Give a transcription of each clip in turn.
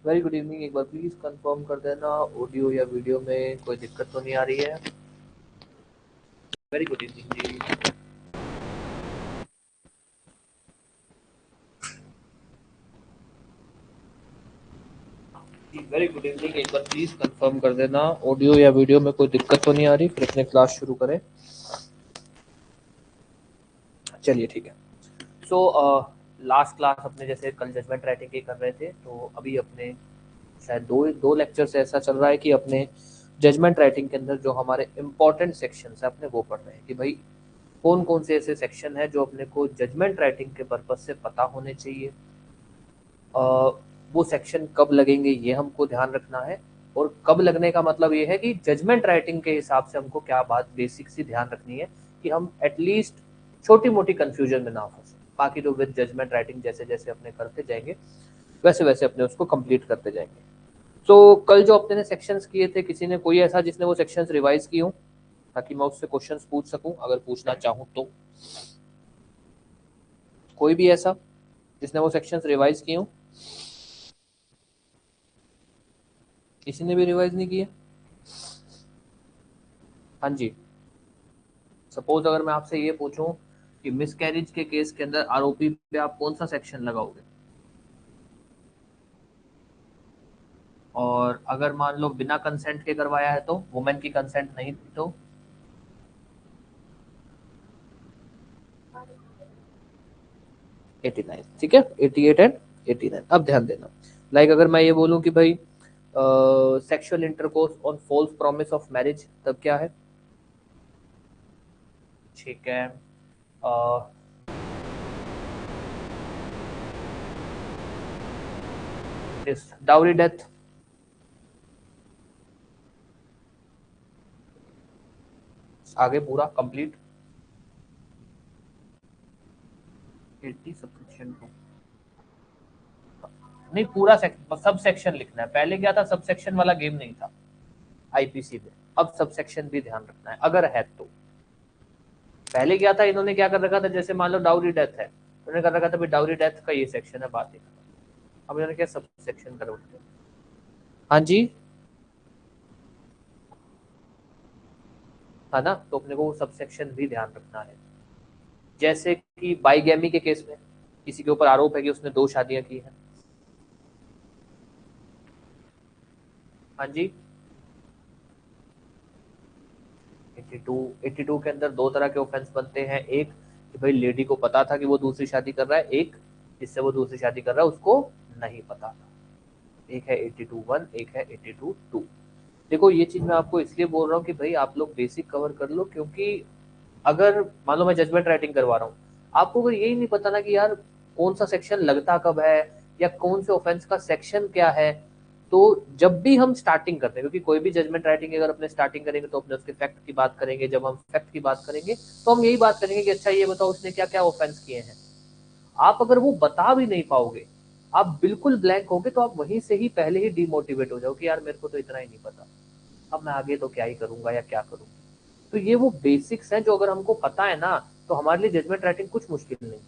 Very good evening. एक बार please confirm कर देना ऑडियो या वीडियो में कोई दिक्कत तो नहीं आ रही है। वेरी गुड इवनिंग जी। जी वेरी गुड इवनिंग। एक बार प्लीज कंफर्म कर देना ऑडियो या वीडियो में कोई दिक्कत तो नहीं आ रही, फिर अपने क्लास शुरू करें। चलिए ठीक है। सो लास्ट क्लास अपने जैसे कल जजमेंट राइटिंग की कर रहे थे, तो अभी अपने शायद दो दो लेक्चर से ऐसा चल रहा है कि अपने जजमेंट राइटिंग के अंदर जो हमारे इंपॉर्टेंट सेक्शन है अपने वो पढ़ रहे हैं कि भाई कौन कौन से ऐसे सेक्शन है जो अपने को जजमेंट राइटिंग के पर्पज से पता होने चाहिए। अ, वो सेक्शन कब लगेंगे ये हमको ध्यान रखना है। और कब लगने का मतलब ये है कि जजमेंट राइटिंग के हिसाब से हमको क्या बात बेसिक सी ध्यान रखनी है कि हम एटलीस्ट छोटी मोटी कंफ्यूजन में ना फंसे। बाकी तो विद जजमेंट राइटिंग जैसे जैसे अपने करते जाएंगे वैसे वैसे अपने उसको कंप्लीट करते जाएंगे। तो कल जो अपने ने सेक्शंस किए थे, किसी ने कोई ऐसा जिसने वो सेक्शंस रिवाइज किए हो ताकि मैं उससे क्वेश्चंस पूछ सकूं अगर पूछना चाहूं तो। कोई भी ऐसा जिसने वो सेक्शंस रिवाइज किए हो? किसी ने भी रिवाइज नहीं किए? हाँ जी। सपोज अगर मैं आपसे ये पूछूं कि मिसकैरेज के केस के अंदर आरोपी पे आप कौन सा सेक्शन लगाओगे, और अगर मान लो बिना कंसेंट के करवाया है तो वुमेन की कंसेंट नहीं थी तो? 89। ठीक है, 88 एंड 89। अब ध्यान देना, लाइक अगर मैं ये बोलूं कि भाई sexual intercourse on false promise of marriage, तब क्या है? ठीक है। Dowry death? आगे पूरा कंप्लीट? 80 सबसेक्शन 2? नहीं, पूरा सब सेक्शन लिखना है। पहले क्या था, सब सेक्शन वाला गेम नहीं था आईपीसी में। अब सब सेक्शन भी ध्यान रखना है अगर है तो। पहले क्या था, इन्होंने क्या कर रखा था, जैसे मान लो डाउरी डेथ है, उन्होंने कर रखा था भाई डाउरी डेथ का ये सेक्शन है, बात ही खत्म। अब इन्होंने क्या सब सेक्शन कर रखे। हाँ जी। है ना, तो अपने को वो सब सेक्शन भी ध्यान रखना है। जैसे कि बाईगैमी के केस में किसी के ऊपर आरोप है कि उसने 2 शादियां की हैं। हाँ जी। 82। 82 के अंदर 2 तरह के ऑफेंस बनते हैं। एक कि भाई लेडी को पता था कि वो दूसरी शादी कर रहा है, एक जिससे वो दूसरी शादी कर रहा है उसको नहीं पता था। एक है 82(1), एक है 82(2). देखो ये चीज मैं आपको इसलिए बोल रहा हूँ कि भाई आप लोग बेसिक कवर कर लो, क्योंकि अगर मान लो मैं जजमेंट राइटिंग करवा रहा हूँ, आपको अगर यही नहीं पता ना कि यार कौन सा सेक्शन लगता कब है या कौन से ऑफेंस का सेक्शन क्या है, तो जब भी हम स्टार्टिंग करते हैं, क्योंकि कोई भी जजमेंट राइटिंग अगर अपने स्टार्टिंग करेंगे तो अपने उसके फैक्ट की बात करेंगे। जब हम फैक्ट की बात करेंगे तो हम यही बात करेंगे कि अच्छा ये बताओ उसने क्या क्या ऑफेंस किए हैं। आप अगर वो बता भी नहीं पाओगे, आप बिल्कुल ब्लैंक होगे, तो आप वहीं से ही पहले ही डिमोटिवेट हो जाओ कि यार मेरे को तो इतना ही नहीं पता, अब मैं आगे तो क्या ही करूंगा या क्या करूंगा। तो ये वो बेसिक्स हैं जो अगर हमको पता है ना, तो हमारे लिए जजमेंट राइटिंग कुछ मुश्किल नहीं।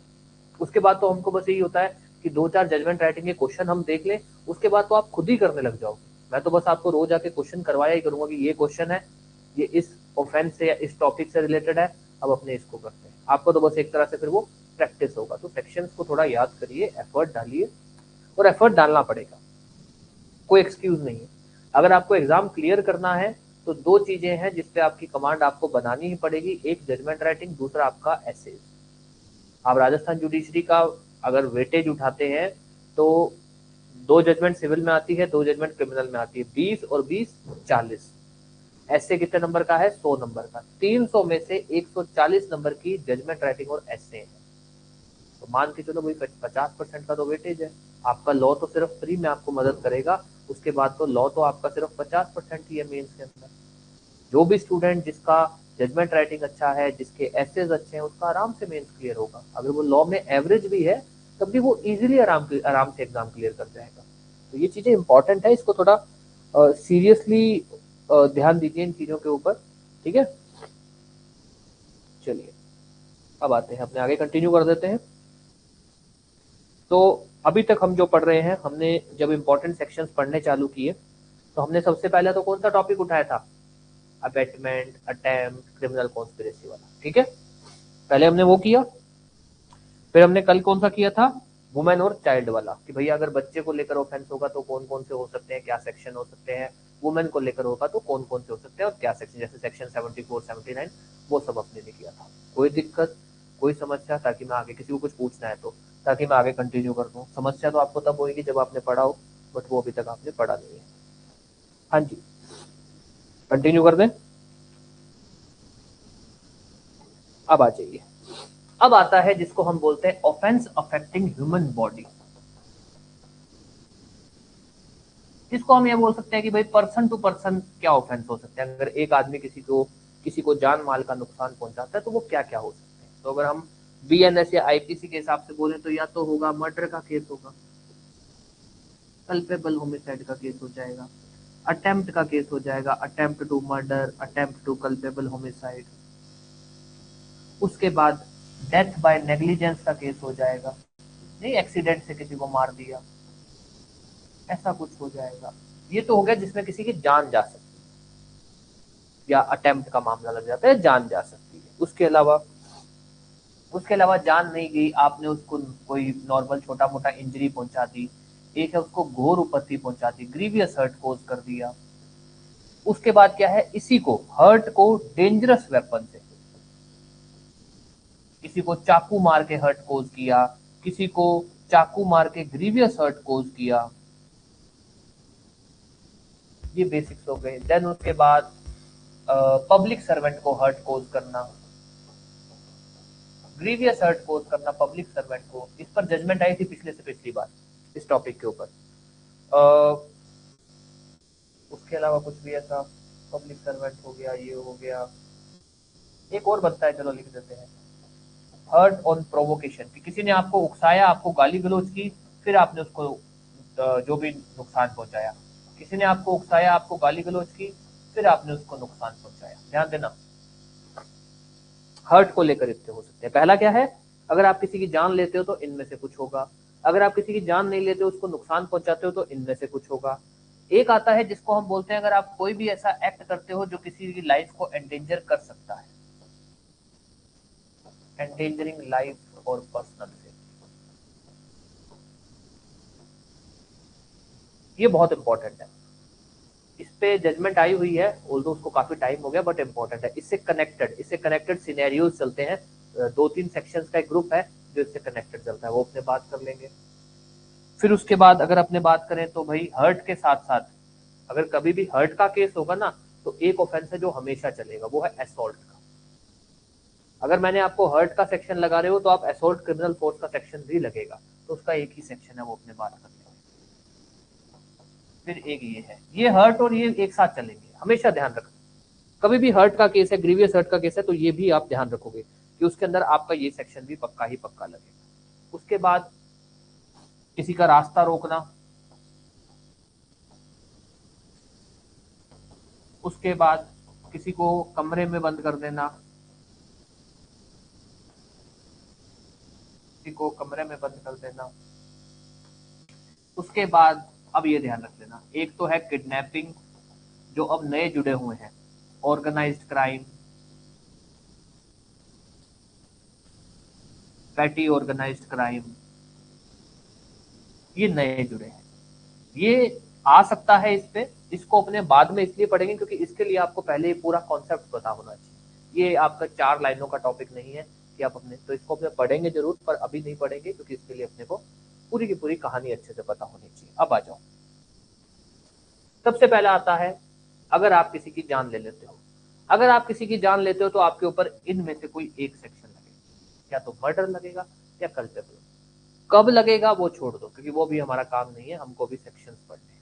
उसके बाद तो हमको बस यही होता है कि 2-4 जजमेंट राइटिंग के क्वेश्चन हम देख लें, उसके बाद तो आप खुद ही करने लग जाओ। मैं तो बस आपको रोज आके क्वेश्चन करवाया ही करूंगा कि ये क्वेश्चन है, ये इस ऑफेंस से या इस टॉपिक से रिलेटेड है, अब अपने इसको करते हैं। आपको तो बस एक तरह से फिर वो प्रैक्टिस होगा। तो सेक्शंस को थोड़ा याद करिए, एफर्ट डालिए, और एफर्ट डालना पड़ेगा, कोई एक्सक्यूज नहीं है। अगर आपको एग्जाम क्लियर करना है तो 2 चीजें हैं जिसपे आपकी कमांड आपको बनानी ही पड़ेगी, एक जजमेंट राइटिंग, दूसरा आपका एसेज। आप राजस्थान जुडिशरी का अगर वेटेज उठाते हैं तो 2 जजमेंट सिविल में आती है, 2 जजमेंट क्रिमिनल में आती है, 20 और 20 40। ऐसे कितने नंबर का है, 100 नंबर का। 300 में से 140 नंबर की जजमेंट राइटिंग और एसे है। तो मान के चलो भाई 50% का तो वेटेज है। आपका लॉ तो सिर्फ फ्री में आपको मदद करेगा, उसके बाद तो लॉ तो आपका सिर्फ 50% ही है मेंस के अंदर। जो भी स्टूडेंट जिसका जजमेंट राइटिंग अच्छा है, जिसके एसेज अच्छे हैं, उसका आराम से मेंस क्लियर होगा। अगर वो लॉ में एवरेज भी है तब भी वो इजीली आराम से एग्जाम क्लियर कर जाएगा। तो ये चीजें इंपॉर्टेंट है, इसको थोड़ा सीरियसली ध्यान दीजिए इन चीजों के ऊपर। ठीक है, चलिए अब आते हैं अपने आगे, कंटिन्यू कर देते हैं। तो अभी तक हम जो पढ़ रहे हैं, हमने जब इंपॉर्टेंट सेक्शंस पढ़ने चालू किए तो हमने सबसे पहले तो कौन सा टॉपिक उठाया था? अबेटमेंट, अटेम्प्ट, क्रिमिनल कॉन्स्पिरेसी वाला, ठीक है, पहले हमने वो किया। फिर हमने कल कौन सा किया था? वुमेन और चाइल्ड वाला, कि भैया अगर बच्चे को लेकर ऑफेंस होगा तो कौन कौन से हो सकते हैं, क्या सेक्शन हो सकते हैं, वुमेन को लेकर होगा तो कौन कौन से हो सकते हैं और क्या सेक्शन, जैसे सेक्शन 74, 79, वो सब अपने ने किया था। कोई दिक्कत, कोई समस्या, ताकि मैं आगे किसी को कुछ पूछना है तो, ताकि मैं आगे कंटिन्यू कर दूं। समस्या तो आपको तब होगी जब आपने पढ़ा हो, बट वो अभी तक आपने पढ़ा नहीं है। हाँ जी, कंटिन्यू कर दें। अब आ जाइए, अब आता है जिसको हम बोलते हैं ऑफेंस अफेक्टिंग ह्यूमन बॉडी। इसको हम ये बोल सकते हैं कि भाई पर्सन टू पर्सन क्या ऑफेंस हो सकते हैं। अगर एक आदमी किसी को जान माल का नुकसान पहुंचाता है तो वो क्या क्या हो सकते हैं। तो अगर हम बीएनएस या आईपीसी के हिसाब से बोले तो या तो होगा मर्डर का केस होगा, कल्पेबल होमिसाइड का केस हो जाएगा, अटेम्प्ट का केस हो जाएगा, attempt to murder, attempt to culpable homicide. उसके बाद डेथ बाय नेग्लिजेंस का केस हो जाएगा, नहीं एक्सीडेंट से किसी को मार दिया, ऐसा कुछ हो जाएगा। ये तो हो गया जिसमें किसी की जान जा सकती है या अटेम्प्ट का मामला लग जाता है, जान जा सकती है। उसके अलावा जान नहीं गई, आपने उसको कोई नॉर्मल छोटा मोटा इंजरी पहुंचा दी। एक है उसको घोर उपत्ति पहुंचा दी, ग्रीवियस हर्ट कोज कर दिया। उसके बाद क्या है, इसी को हर्ट को डेंजरस वेपन से, किसी को चाकू मार के हर्ट कोज किया, किसी को चाकू मार के ग्रीवियस हर्ट कोज किया। ये बेसिक्स हो गए। देन उसके बाद पब्लिक सर्वेंट को हर्ट कोज करना, ग्रीवियस हर्ट कोज करना पब्लिक सर्वेंट को। इस पर जजमेंट आई थी पिछले से पिछली बार इस टॉपिक के ऊपर। उसके अलावा कुछ भी ऐसा, पब्लिक सर्वेंट हो गया, ये हो गया। एक और बनता है, चलो लिख देते हैं, हर्ट ऑन प्रोवोकेशन, कि किसी ने आपको उकसाया, आपको गाली गलौज की, फिर आपने उसको जो भी नुकसान पहुंचाया। किसी ने आपको उकसाया, आपको गाली गलौज की, फिर आपने उसको नुकसान पहुंचाया। ध्यान देना, हर्ट को लेकर इतने हो सकते हैं। पहला क्या है, अगर आप किसी की जान लेते हो तो इनमें से कुछ होगा। अगर आप किसी की जान नहीं लेते हो, उसको नुकसान पहुंचाते हो तो इनमें से कुछ होगा। एक आता है जिसको हम बोलते हैं, अगर आप कोई भी ऐसा एक्ट करते हो जो किसी की लाइफ को एंडेंजर कर सकता है, एंडेंजरिंग लाइफ और पर्सनल सेफ्टी। ये बहुत इंपॉर्टेंट है, इस पे जजमेंट आई हुई है, ऑल्दो उसको काफी टाइम हो गया, बट इंपॉर्टेंट है। इससे कनेक्टेड सिनेरियोज चलते हैं। 2-3 सेक्शंस का एक ग्रुप है जो इससे कनेक्टेड चलता है, वो अपने बात कर लेंगे। फिर उसके बाद अगर अपने बात करें तो भाई हर्ट के साथ साथ, अगर कभी भी हर्ट का केस होगा ना, तो एक ऑफेंस है जो हमेशा चलेगा, वो है असॉल्ट का। अगर मैंने आपको हर्ट का सेक्शन लगा रहे हो तो आप असॉल्ट क्रिमिनल फोर्स का सेक्शन भी लगेगा, तो उसका एक ही सेक्शन है, वो अपने बात कर लेंगे। फिर एक ये है, ये हर्ट और ये एक साथ चलेंगे, हमेशा ध्यान रखना। कभी भी हर्ट का केस है, ग्रीवियस हर्ट का केस है, तो ये भी आप ध्यान रखोगे कि उसके अंदर आपका ये सेक्शन भी पक्का ही पक्का लगेगा। उसके बाद किसी का रास्ता रोकना, उसके बाद किसी को कमरे में बंद कर देना, किसी को कमरे में बंद कर देना। उसके बाद अब ये ध्यान रख लेना, एक तो है किडनैपिंग, जो अब नए जुड़े हुए हैं, organised crime, petty organised crime, ये नए जुड़े हैं। ये आ सकता है इस पे, इसको अपने बाद में इसलिए पढ़ेंगे क्योंकि इसके लिए आपको पहले पूरा कॉन्सेप्ट पता होना चाहिए। ये आपका 4 लाइनों का टॉपिक नहीं है कि आप अपने, तो इसको अपने पढ़ेंगे जरूर, पर अभी नहीं पढ़ेंगे क्योंकि इसके लिए अपने को पूरी की पूरी कहानी अच्छे से पता होनी चाहिए। अब आ जाओ, सबसे पहला आता है, अगर आप किसी की जान ले लेते हो। अगर आप किसी की जान लेते हो तो आपके ऊपर इनमें से कोई एक सेक्शन लगेगा, या तो मर्डर लगेगा या कल्पेबल। कब लगेगा वो छोड़ दो, क्योंकि वो भी हमारा काम नहीं है, हमको भी सेक्शंस पढ़ने हैं।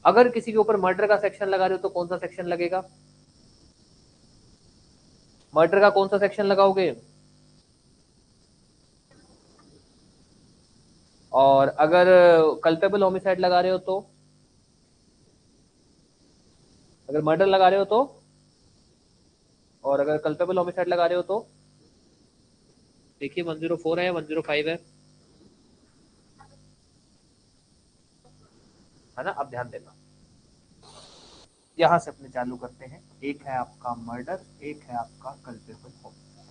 अगर किसी के ऊपर मर्डर का सेक्शन लगा रहे हो तो कौन सा सेक्शन लगेगा? मर्डर का कौन सा सेक्शन लगाओगे? और अगर कल्पेबल होमिसाइड लगा रहे हो तो, अगर मर्डर लगा रहे हो तो, और अगर कल्पेबल होमिसाइड लगा रहे हो तो, देखिए 104 है या 105 है? है ना। अब ध्यान देना, यहां से अपने चालू करते हैं। एक है आपका मर्डर, एक है आपका कल्पेबल होमिसाइड।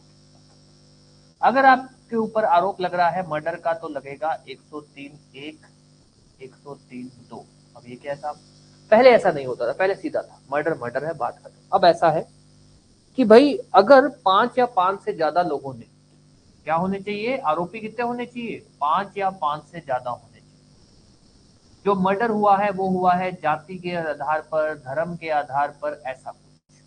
अगर आपके ऊपर आरोप लग रहा है मर्डर का तो लगेगा 103(1), 103(2). अब ये क्या था, पहले ऐसा नहीं होता था, पहले सीधा था मर्डर मर्डर है, बात खत्म। अब ऐसा है कि भाई अगर 5 या 5 से ज्यादा लोगों ने, क्या होने चाहिए, आरोपी कितने होने चाहिए, 5 या 5 से ज्यादा होने चाहिए। जो मर्डर हुआ है वो हुआ है जाति के आधार पर, धर्म के आधार पर, ऐसा कुछ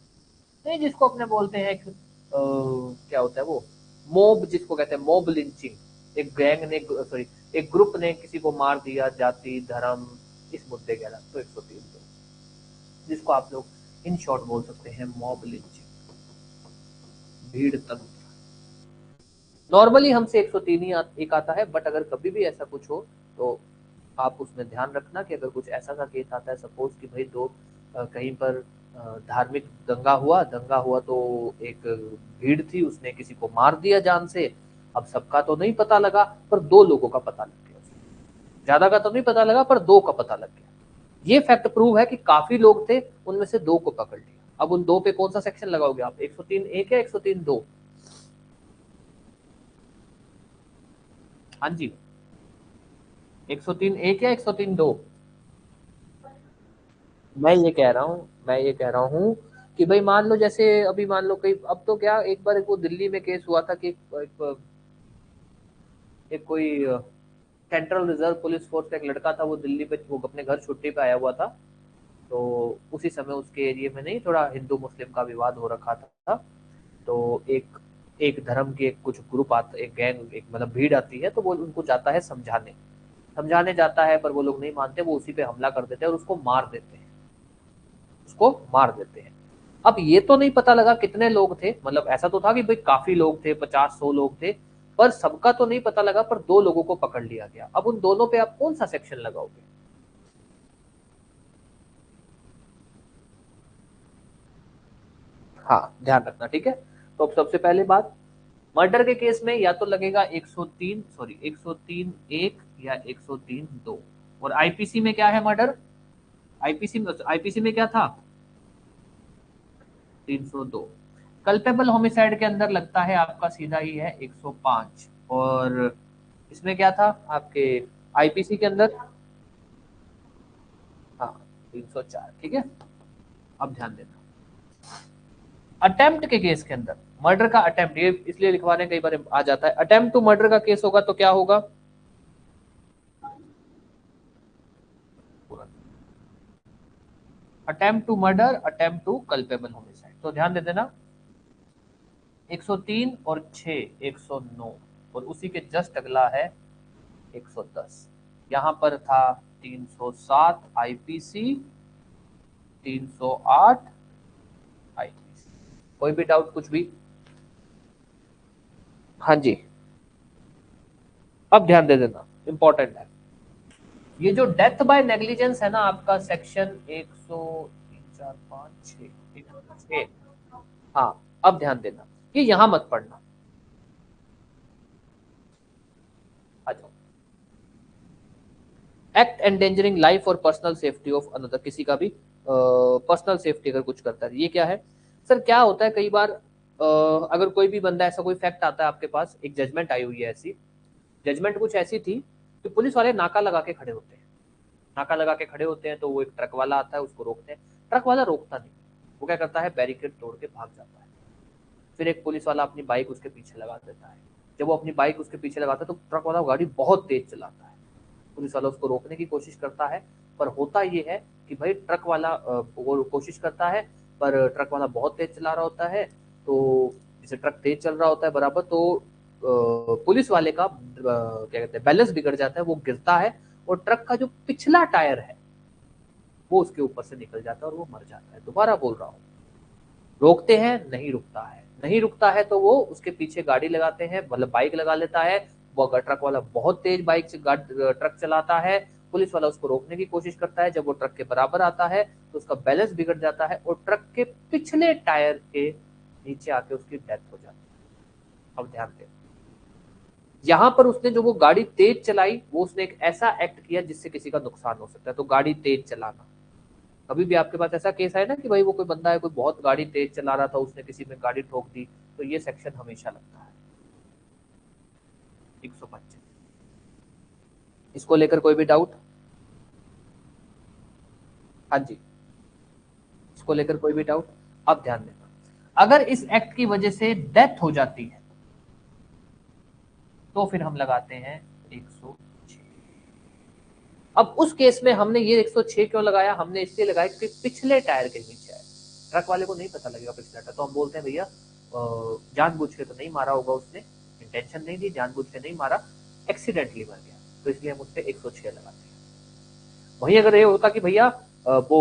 नहीं जिसको अपने बोलते हैं क्या होता है वो, मोब, जिसको कहते हैं मोब लिंचिंग। एक गैंग ने, सॉरी, एक ग्रुप ने किसी को मार दिया जाति धर्म इस मुद्दे के अलावा, तो 103, जिसको आप लोग इन शॉर्ट बोल सकते हैं मॉब लिंचिंग, भीड़ तंत्र। नॉर्मली हमसे 103 ही एक आता है, बट अगर कभी भी ऐसा कुछ हो तो आप उसमें ध्यान रखना कि अगर कुछ ऐसा का केस आता है, सपोज कि भाई दो कहीं पर धार्मिक दंगा हुआ तो एक भीड़ थी, उसने किसी को मार दिया जान से। अब सबका तो नहीं पता लगा, पर 2 लोगों का पता लग गया, ज्यादा का तो नहीं पता लगा पर 2 का पता लग गया। ये फैक्ट प्रूव है कि काफी लोग थे, उनमें से 2 को पकड़ लिया। अब उन 2 पे कौन सा सेक्शन लगाओगे आप, 103(1) या 103(2)? हाँ जी, 103(1) या 103(2)? मैं ये कह रहा हूँ कि भाई मान लो, जैसे अभी मान लो कहीं, अब तो क्या, एक बार एक वो दिल्ली में केस हुआ था कि एक कोई सेंट्रल रिजर्व पुलिस फोर्स का एक लड़का था, वो दिल्ली पे, वो अपने घर छुट्टी पे आया हुआ था। तो उसी समय उसके एरिया में नहीं, थोड़ा हिंदू मुस्लिम का विवाद हो रखा था। तो एक एक धर्म के कुछ ग्रुप आता, एक गैंग, एक मतलब भीड़ आती है, तो वो उनको जाता है समझाने, जाता है, पर वो लोग नहीं मानते, वो उसी पे हमला कर देते हैं और उसको मार देते हैं, अब ये तो नहीं पता लगा कितने लोग थे, मतलब ऐसा तो था कि भाई काफी लोग थे, 50-100 लोग थे, पर सबका तो नहीं पता लगा, पर 2 लोगों को पकड़ लिया गया। अब उन दोनों पे आप कौन सा सेक्शन लगाओगे? हाँ, ध्यान रखना, ठीक है। तो अब सबसे पहले बात, मर्डर के केस में या तो लगेगा 103(1) या 103(2). और आईपीसी में क्या है मर्डर, आईपीसी में क्या था, 302। कल्पेबल होमिसाइड के अंदर लगता है आपका सीधा ही है 105। और इसमें क्या था आपके आईपीसी के अंदर, हाँ, 304, ठीक है। अब ध्यान देना, अटेम्प्ट के केस के अंदर, मर्डर का अटेम्प्ट, ये इसलिए लिखवाने कई बार आ जाता है, अटेम्प्ट टू मर्डर का केस होगा तो क्या होगा, attempt to murder, attempt to culpable homicide. तो ध्यान दे देना, 103 और 6, 109, और उसी के जस्ट अगला है 110। यहां पर था 307 आईपीसी, 308 आईपीसी। कोई भी डाउट, कुछ भी? हाँ जी। अब ध्यान दे देना, इंपॉर्टेंट है, ये जो डेथ बाय नेग्लिजेंस है ना आपका, सेक्शन 100, 3, 4, 5, 6, हाँ, अब ध्यान देना, ये यहां मत पढ़ना, आ जाओ। एक्ट एंडेंजरिंग लाइफ और पर्सनल सेफ्टी ऑफ अनदर, किसी का भी पर्सनल सेफ्टी अगर कुछ करता है, ये क्या है सर, क्या होता है कई बार अगर कोई भी बंदा, ऐसा कोई फैक्ट आता है आपके पास, एक जजमेंट आई हुई है ऐसी, जजमेंट कुछ ऐसी थी कि पुलिस वाले नाका लगा के खड़े होते हैं, तो वो एक ट्रक वाला आता है, उसको रोकते हैं, ट्रक वाला रोकता नहीं, वो क्या करता है, बैरिकेड तोड़ के भाग जाता है। फिर एक पुलिस वाला अपनी बाइक उसके पीछे लगा देता है, जब वो अपनी बाइक उसके पीछे लगाता है तो ट्रक वाला गाड़ी बहुत तेज चलाता है, पुलिस वाला उसको रोकने की कोशिश करता है, पर होता ये है कि भाई ट्रक वाला वो कोशिश करता है, पर ट्रक वाला बहुत तेज चला रहा होता है, तो जैसे ट्रक तेज चल रहा होता है बराबर, तो पुलिस वाले का क्या कहते हैं, बैलेंस बिगड़ जाता है, वो गिरता है, और ट्रक का जो पिछला टायर है वो उसके ऊपर से निकल जाता है और वो मर जाता है। दोबारा बोल रहा हूँ, रोकते हैं, नहीं रुकता है, तो वो उसके पीछे गाड़ी लगाते हैं, मतलब बाइक लगा लेता है, वो अगर ट्रक वाला बहुत तेज बाइक से ट्रक चलाता है, पुलिस वाला उसको रोकने की कोशिश करता है, जब वो ट्रक के बराबर आता है तो उसका बैलेंस बिगड़ जाता है और ट्रक के पिछले टायर के नीचे आके उसकी डेथ हो जाती है। अब ध्यान दें, यहां पर उसने जो वो गाड़ी तेज चलाई, वो उसने एक ऐसा एक्ट किया जिससे किसी का नुकसान हो सकता है, तो गाड़ी तेज चलाना। कभी भी आपके पास ऐसा केस है ना कि भाई वो कोई बंदा है, कोई बहुत गाड़ी तेज चला रहा था, उसने किसी में गाड़ी ठोक दी, तो ये सेक्शन हमेशा लगता है 125। इसको लेकर कोई भी डाउट? हाँ जी, इसको लेकर कोई भी डाउट? अब ध्यान देना, अगर इस एक्ट की वजह से डेथ हो जाती है तो फिर हम लगाते हैं 106। अब उस केस में हमने ये 106 क्यों लगाया? हमने इसलिए लगाया कि पिछले टायर के नीचे है, ट्रक वाले को नहीं पता लगेगा पिछला टायर, तो हम बोलते हैं भैया जानबूझ के तो नहीं मारा होगा उसने, इंटेंशन नहीं थी, जानबूझ के नहीं मारा, एक्सीडेंटली मर गया, तो इसलिए हम उस पर 106 लगाते हैं। वहीं अगर ये होता कि भैया वो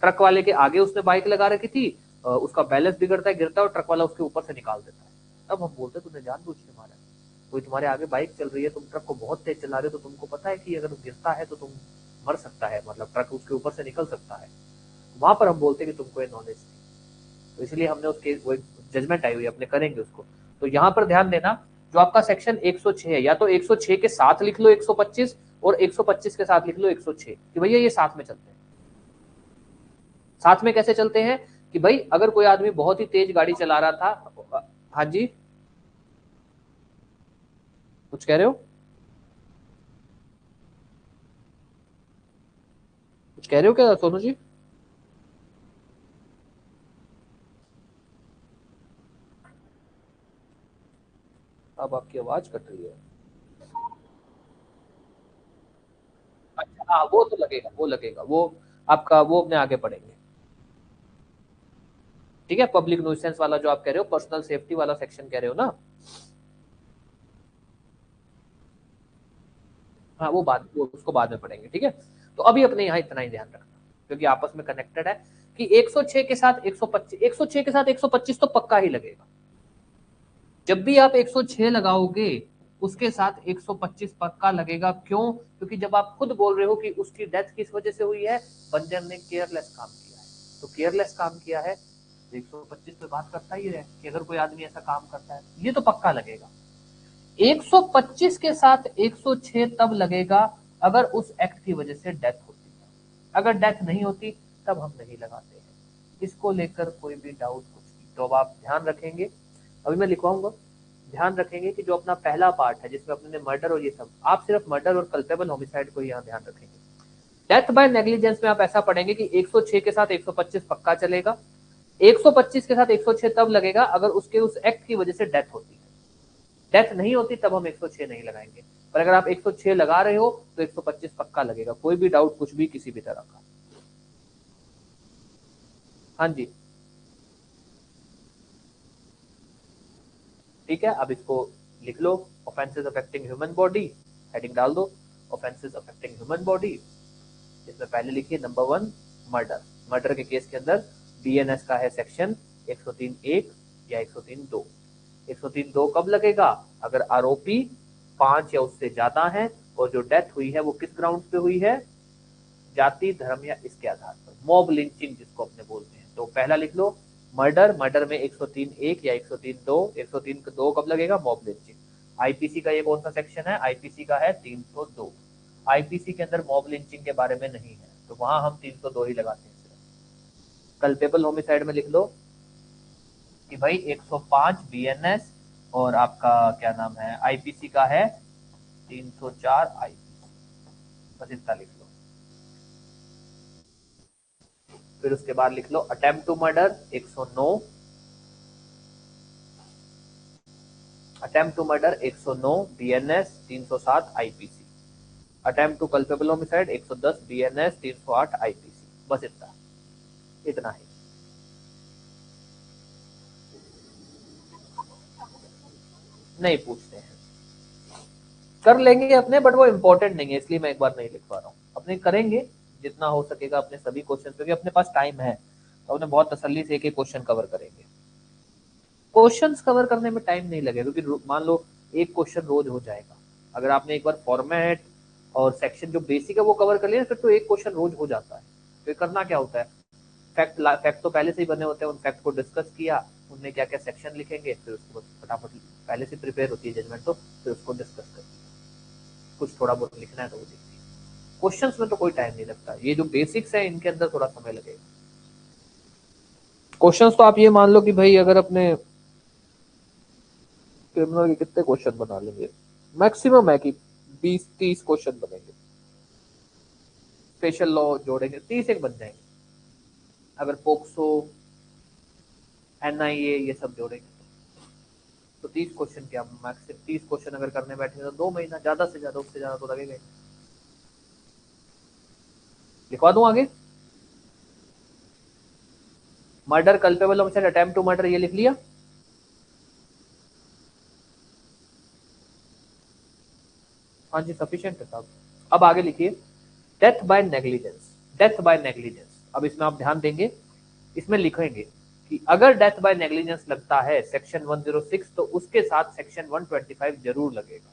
ट्रक वाले के आगे उसने बाइक लगा रखी थी, उसका बैलेंस बिगड़ता है, गिरता है और ट्रक वाला उसके ऊपर से निकाल देता है, तब हम बोलते तुमने जानबूझ के मारा। कोई तुम्हारे आगे बाइक चल रही है, तुम ट्रक को बहुत तेज चला रहे हो, तो तुमको पता है कि अगर गिरता है तो तुम मर सकता है, मतलब ट्रक उसके ऊपर से निकल सकता है, वहां पर हम बोलते कि तुमको ये नॉलेज थी, तो इसलिए हमने उसके वो जजमेंट आई हुई अपने करेंगे उसको। तो यहाँ पर ध्यान देना, जो आपका सेक्शन 106 है, या तो 106 के साथ लिख लो 125 और 125 के साथ लिख लो 106, कि भैया ये साथ में चलते हैं। साथ में कैसे चलते हैं? कि भाई अगर कोई आदमी बहुत ही तेज गाड़ी चला रहा था, हाँ जी कुछ कह रहे हो, कुछ कह रहे हो क्या सोनू जी? अब आपकी आवाज कट रही है। अच्छा हाँ, वो तो लगेगा, वो लगेगा, वो आपका वो अपने आगे पढ़ेंगे। ठीक है, पब्लिक न्यूसेंस वाला जो आप कह रहे हो, पर्सनल सेफ्टी वाला सेक्शन कह रहे हो ना? हाँ वो बाद, वो उसको बाद में पढ़ेंगे, ठीक है। तो अभी अपने यहाँ इतना ही ध्यान रखना, क्योंकि आपस में कनेक्टेड है, कि 106 के साथ 125, 106 के साथ 125 तो पक्का ही लगेगा। जब भी आप 106 लगाओगे उसके साथ 125 पक्का लगेगा। क्यों? क्योंकि जब आप खुद बोल रहे हो कि उसकी डेथ किस वजह से हुई है, बंदर ने केयरलेस काम किया है, तो केयरलेस काम किया है, 125 पे बात करता ही है कि अगर कोई आदमी ऐसा काम करता है, ये तो पक्का लगेगा। 125 के साथ 106 तब लगेगा अगर उस एक्ट की वजह से डेथ होती है, अगर डेथ नहीं होती तब हम नहीं लगाते हैं। इसको लेकर कोई भी डाउट कुछ नहीं, तो अब आप ध्यान रखेंगे, अभी मैं लिखवाऊंगा, ध्यान रखेंगे कि जो अपना पहला पार्ट है जिसमें अपने मर्डर और ये सब, आप सिर्फ मर्डर और कल्पेबल होमिसाइड को यहाँ ध्यान रखेंगे। डेथ बाय नेग्लिजेंस में आप ऐसा पढ़ेंगे कि 106 के साथ 125 पक्का चलेगा, 125 के साथ 106 तब लगेगा अगर उसके उस एक्ट की वजह से डेथ होती है, डेथ नहीं होती तब हम 106 नहीं लगाएंगे, पर अगर आप 106 लगा रहे हो तो 125 पक्का लगेगा। कोई भी डाउट कुछ भी किसी भी तरह का? हाँ जी ठीक है, अब इसको लिख लो, offences affecting human body, heading डाल दो ऑफेंसेस अफेक्टिंग ह्यूमन बॉडी। इसमें पहले लिखिए नंबर 1 मर्डर, मर्डर के केस के अंदर बीएनएस का है सेक्शन 103(1) या 103(2). 103(2) कब लगेगा? अगर आरोपी 5 या उससे ज्यादा है और जो डेथ हुई है वो किस ग्राउंड पे हुई है? जाति, धर्म या इसके आधार पर, मॉब लिंचिंग जिसको अपने बोलते हैं। तो पहला लिख लो मर्डर, मर्डर में 103(1) या 103(2). 103(2) कब लगेगा? Mob lynching. आईपीसी का ये कौन सा सेक्शन है? आईपीसी का है 302। आईपीसी के अंदर मॉब लिंचिंग के बारे में नहीं है, तो वहां हम 302 ही लगाते हैं सिर्फ। कल्पेबल होमिसाइड में लिख लो कि भाई 105 बीएनएस और आपका क्या नाम है आईपीसी का है 304 आईपीसी, बस इतना लिख लो। फिर उसके बाद लिख लो attempt to murder 109, attempt to murder 109 BNS 307 IPC, attempt to culpable homicide 110 BNS 308 IPC, बस इतना, इतना ही। नहीं पूछते हैं, कर लेंगे अपने, बट वो इम्पोर्टेंट नहीं है, इसलिए मैं एक बार नहीं लिख पा रहा हूँ। अपने करेंगे जितना हो सकेगा अपने सभी क्वेश्चन, क्योंकि अपने पास टाइम है तो अपने बहुत तसल्ली से एक एक क्वेश्चन कवर करेंगे। क्वेश्चंस कवर करने में टाइम नहीं लगेगा, क्योंकि मान लो एक क्वेश्चन रोज हो जाएगा, अगर आपने एक बार फॉर्मेट और सेक्शन जो बेसिक है वो कवर कर लिया, फिर तो एक क्वेश्चन रोज हो जाता है। तो करना क्या होता है, फैक्ट तो पहले से ही बने होते हैं, उन फैक्ट को डिस्कस किया, उनमें क्या क्या सेक्शन लिखेंगे, फिर उसको फटाफट पहले से प्रिपेयर होती है जजमेंट, तो फिर उसको डिस्कस करती है। कुछ थोड़ा बहुत लिखना है तो वो लिखती है। क्वेश्चंस में तो कोई टाइम नहीं लगता, ये जो बेसिक्स है इनके अंदर थोड़ा समय लगेगा। क्वेश्चंस तो आप ये मान लो कि भाई अगर अपने क्रिमिनल के कितने क्वेश्चन बना लेंगे, मैक्सिमम है कि 20-30 क्वेश्चन बनेंगे। स्पेशल लॉ जोड़ेंगे 30 एक बन जाएंगे, अगर पोक्सो एनआईए ये सब जोड़ेंगे तो 30 क्वेश्चन क्या मैक्सिमम 30 क्वेश्चन अगर करने बैठे तो 2 महीना, ज्यादा से ज्यादा, उससे ज्यादा तो लगेगा। लिखवा दूं आगे, murder culpable homicide attempt to murder ये लिख लिया। हाँ जी सफिशिएंट है साहब। अब आगे लिखिए, death by negligence. Death by negligence, अब इसमें आप ध्यान देंगे, इसमें लिखेंगे कि अगर डेथ बाय नेग्लिजेंस लगता है सेक्शन 106 तो उसके साथ सेक्शन 125 जरूर लगेगा।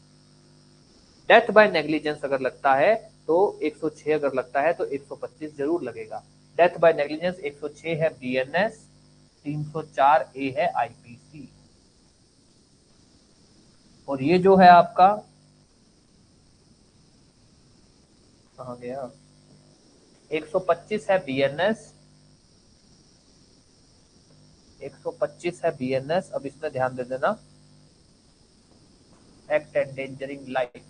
डेथ बाय नेग्लिजेंस अगर लगता है तो 106, अगर लगता है तो 125 जरूर लगेगा। डेथ बाय नेग्लिजेंस 106 है बीएनएस, 304 ए है आईपीसी, और ये जो है आपका कहाँ गया, 125 है बीएनएस, 125 है बीएनएस। अब इसमें ध्यान दे देना, एक्ट एंडेंजरिंग लाइफ,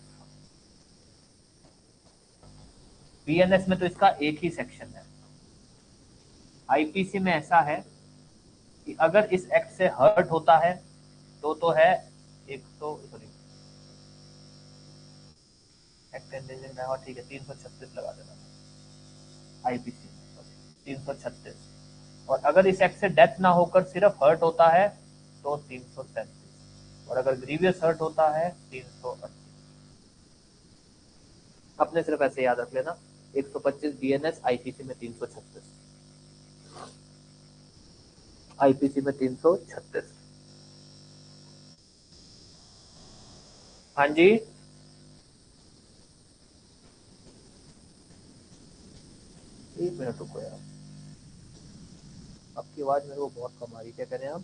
बीएनएस में तो इसका एक ही सेक्शन है। आईपीसी में ऐसा है कि अगर इस एक्ट से हर्ट होता है तो है 100, सॉरी एक्ट एंडेंजरिंग, हाँ ठीक है 336 लगा देना आईपीसी, 336। और अगर इस एक्ट से डेथ ना होकर सिर्फ हर्ट होता है तो 337, और अगर ग्रीवियस हर्ट होता है 338। अपने सिर्फ ऐसे याद रख लेना, 125 बीएनएस, आईपीसी में 336, आईपीसी में 336। हाँ जी, एक मिनट रुको यार, आपकी आवाज मेरे को बहुत कम आ रही, क्या कह रहे हैं आप?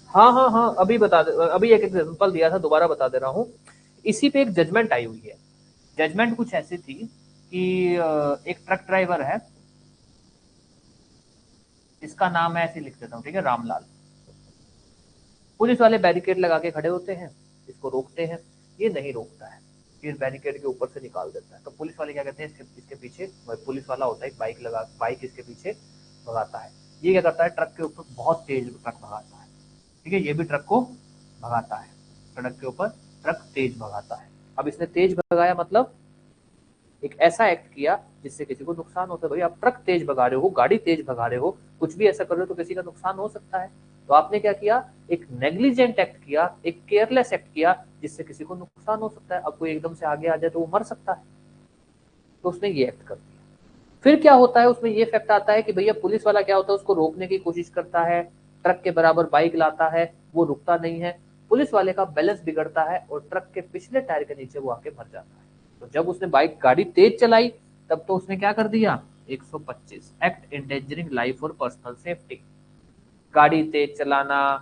हाँ हाँ हाँ, अभी बता दे, अभी एक एग्जांपल दिया था, दोबारा बता दे रहा हूँ। इसी पे एक जजमेंट आई हुई है। जजमेंट कुछ ऐसी थी कि एक ट्रक ड्राइवर है, इसका नाम है, ऐसे लिख देता हूँ ठीक है, रामलाल। पुलिस वाले बैरिकेड लगा के खड़े होते हैं, इसको रोकते हैं, ये नहीं रोकता है, फिर बैरिकेड के ऊपर से निकाल देता है। तो पुलिस वाले क्या कहते हैं, इसके पीछे पुलिस वाला होता है, बाइक इसके पीछे भगाता है। ये क्या करता है, ट्रक के ऊपर बहुत तेज ट्रक भगाता है, ठीक है, ये भी ट्रक को भगाता है, सड़क के ऊपर ट्रक तेज भगाता है। अब इसने तेज भगाया मतलब एक ऐसा एक्ट किया जिससे किसी को नुकसान होता है। भाई आप ट्रक तेज भगा रहे हो, गाड़ी तेज भगा रहे हो, कुछ भी ऐसा कर रहे हो तो किसी का नुकसान हो सकता है। तो आपने क्या किया, एक नेग्लिजेंट एक्ट किया, एक केयरलेस एक्ट किया जिससे किसी को नुकसान हो सकता है। अब कोई एकदम से आगे आ जाए तो वो मर सकता है, तो उसने ये एक्ट कर दिया। फिर क्या होता है, उसमें ये फैक्ट आता है कि भैया पुलिस वाला क्या होता है, उसको रोकने की कोशिश करता है, ट्रक के बराबर बाइक लाता है, वो रुकता नहीं है, पुलिस वाले का बैलेंस बिगड़ता है और ट्रक के पिछले टायर के नीचे वो आके मर जाता है। तो जब उसने बाइक गाड़ी तेज चलाई तब तो उसने क्या कर दिया, 125 एक्ट एंडेंजरिंग लाइफ और पर्सनल सेफ्टी, गाड़ी तेज चलाना,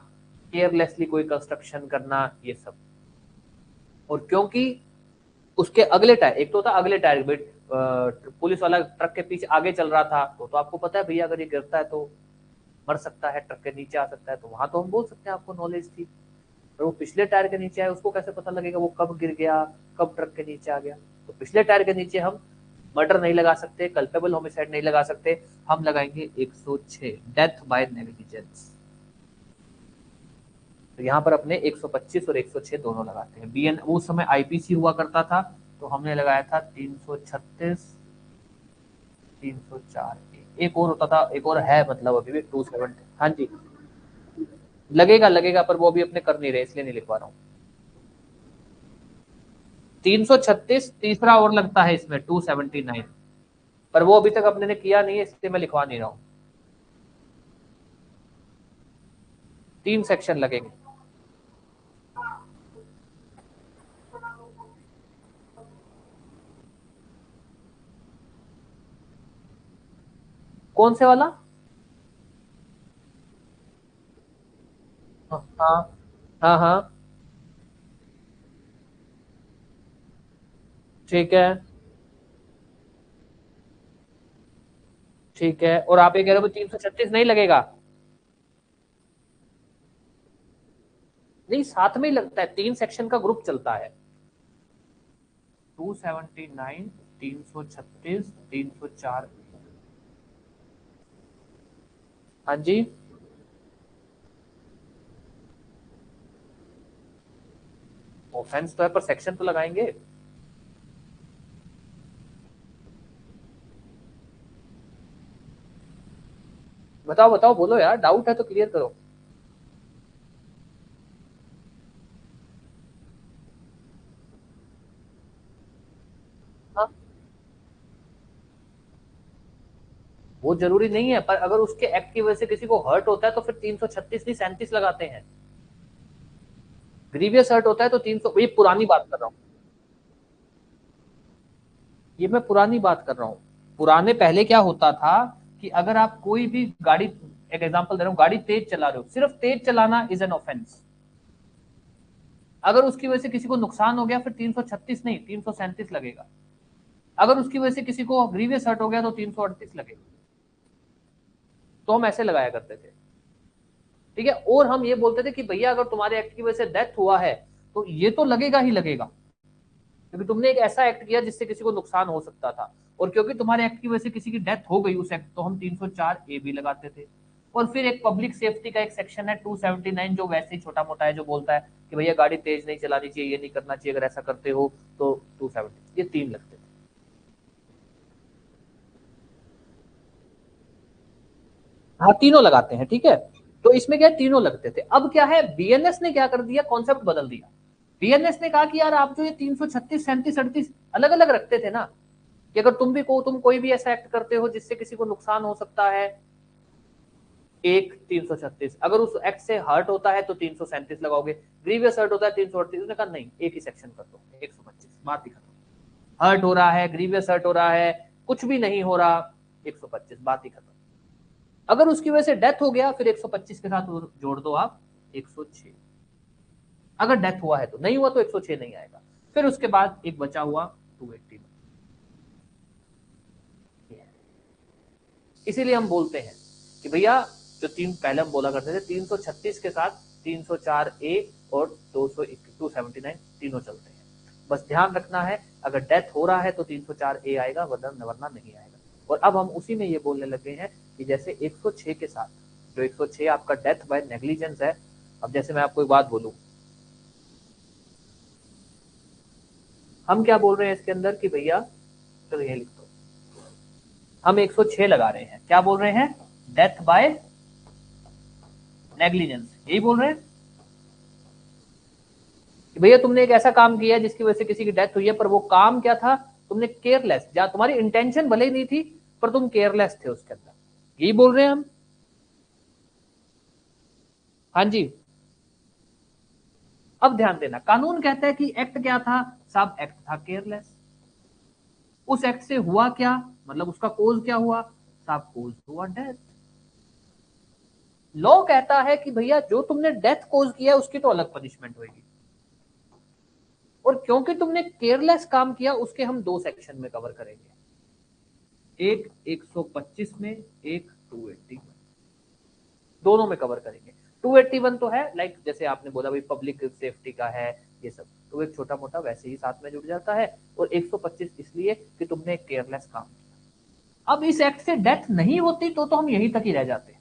केयरलेसली कोई कंस्ट्रक्शन करना, ये सब। और क्योंकि उसके अगले टायर, एक तो था अगले टायर में, पुलिस वाला ट्रक के पीछे आगे चल रहा था, तो आपको पता है भैया अगर ये गिरता है तो मर सकता है, ट्रक के नीचे आ सकता है, तो वहां तो हम बोल सकते हैं आपको नॉलेज थी। पर वो पिछले टायर के नीचे आया, उसको कैसे पता लगेगा वो कब गिर गया, कब ट्रक के नीचे आ गया। तो पिछले टायर के नीचे हम मर्डर नहीं लगा सकते, कल्पेबल होमिसाइड नहीं लगा सकते, हम लगाएंगे 106 डेथ बाय नेग्लिजेंस। तो यहाँ पर अपने 125 और 106 दोनों लगाते हैं। बीएन उस समय आईपीसी हुआ करता था, तो हमने लगाया था 336, 304। एक और होता था, एक और है, मतलब अभी भी 270। हाँ जी, लगेगा लगेगा, पर वो अभी अपने कर नहीं रहे इसलिए नहीं लिखवा रहा हूँ। 336 तीसरा और लगता है इसमें 279, पर वो अभी तक अपने ने किया नहीं है इसलिए मैं लिखवा नहीं रहा हूँ। 3 सेक्शन लगेंगे। कौन से वाला? हाँ हाँ हाँ, ठीक है ठीक है। और आप ये कह रहे हो 336 नहीं लगेगा? नहीं, साथ में ही लगता है, 3 सेक्शन का ग्रुप चलता है। 279, 336, 304। हाँ जी। ऑफेंस तो है पर सेक्शन तो लगाएंगे। बताओ बताओ, बोलो यार, डाउट है तो क्लियर करो। हाँ, वो जरूरी नहीं है, पर अगर उसके एक्ट की वजह से किसी को हर्ट होता है तो फिर 336 नहीं 37 लगाते हैं। ग्रीवियस हर्ट होता है तो 300, ये पुरानी बात कर रहा हूँ। ये मैं पुरानी बात कर रहा हूँ। पुराने पहले क्या होता था कि अगर आप कोई भी गाड़ी, एक एग्जांपल दे रहा हूँ, गाड़ी तेज चला रहे हो, सिर्फ तेज चलाना इज एन ऑफेंस। अगर उसकी वजह से किसी को नुकसान हो गया फिर 336 नहीं 337 लगेगा। अगर उसकी वजह से किसी को ग्रीवियस हर्ट हो गया तो 338 लगेगा। तो हम ऐसे लगाया करते थे। ठीक है, और हम ये बोलते थे कि भैया अगर तुम्हारे एक्ट की वजह से डेथ हुआ है तो ये तो लगेगा ही लगेगा, क्योंकि तुमने एक ऐसा एक्ट किया जिससे किसी को नुकसान हो सकता था। और क्योंकि तुम्हारे एक्ट की वजह से किसी की डेथ हो गई उस एक्ट, तो हम 304 ए भी लगाते थे। और फिर एक पब्लिक सेफ्टी का एक सेक्शन है 279, जो वैसे ही छोटा मोटा है, जो बोलता है कि भैया गाड़ी तेज नहीं चलानी चाहिए, ये नहीं करना चाहिए, अगर ऐसा करते हो तो 270, ये 3 लगते थे। हाँ, तीनों लगाते हैं, ठीक है। तो इसमें क्या है, तीनों लगते थे। अब क्या है, बीएनएस ने क्या कर दिया, कॉन्सेप्ट बदल दिया। बीएनएस ने कहा कि यार आप जो ये 336, 37, 38 अलग अलग रखते थे ना, कि अगर तुम कोई भी ऐसा एक्ट करते हो जिससे किसी को नुकसान हो सकता है, एक 336, अगर उस एक्ट से हर्ट होता है तो 337 लगाओगे, ग्रीवियस हर्ट होता है 338। उसने कहा नहीं, एक ही सेक्शन कर दो 125, बात ही खत्म। हर्ट हो रहा है, ग्रीवियस हर्ट हो रहा है, कुछ भी नहीं हो रहा, 125, बात ही खत्म। अगर उसकी वजह से डेथ हो गया फिर 125 के साथ जोड़ दो आप 106। अगर डेथ हुआ है तो, नहीं हुआ तो 106 नहीं आएगा। फिर उसके बाद एक बचा हुआ 280। इसीलिए हम बोलते हैं कि भैया, जो तीन पहले हम बोला करते थे 336 के साथ 304 ए और 279 तीनों चलते हैं। बस ध्यान रखना है, अगर डेथ हो रहा है तो 304 ए आएगा, वरना वरना नहीं आएगा। और अब हम उसी में ये बोलने लगे हैं कि जैसे 106 के साथ, जो 106 आपका डेथ बाय नेग्लिजेंस है। अब जैसे मैं आपको एक बात बोलूं, हम क्या बोल रहे हैं इसके अंदर कि भैया, चलो ये लिख दो, हम 106 लगा रहे हैं, क्या बोल रहे हैं, डेथ बाय नेग्लिजेंस, यही बोल रहे हैं कि भैया तुमने एक ऐसा काम किया जिसकी वजह से किसी की डेथ हुई है, पर वो काम क्या था, तुमने केयरलेस, या तुम्हारी इंटेंशन भले ही नहीं थी पर तुम केयरलेस थे उसके अंदर, यही बोल रहे हैं हम। हाँ जी। अब ध्यान देना, कानून कहता है कि एक्ट क्या था, साहब एक्ट था केयरलेस। उस एक्ट से हुआ क्या, मतलब उसका कोज क्या हुआ, साहब कोज हुआ डेथ। लॉ कहता है कि भैया जो तुमने डेथ कोज किया है उसकी तो अलग पनिशमेंट होगी, और क्योंकि तुमने केयरलेस काम किया उसके हम दो सेक्शन में कवर करेंगे, एक 125 में, एक 280 में, दोनों में कवर करेंगे। 281 तो है लाइक जैसे आपने बोला भाई पब्लिक सेफ्टी का है, ये सब तो एक छोटा मोटा वैसे ही साथ में जुड़ जाता है। और 125 इसलिए कि तुमने एक केयरलेस काम किया। अब इस एक्ट से डेथ नहीं होती तो हम यहीं तक ही रह जाते,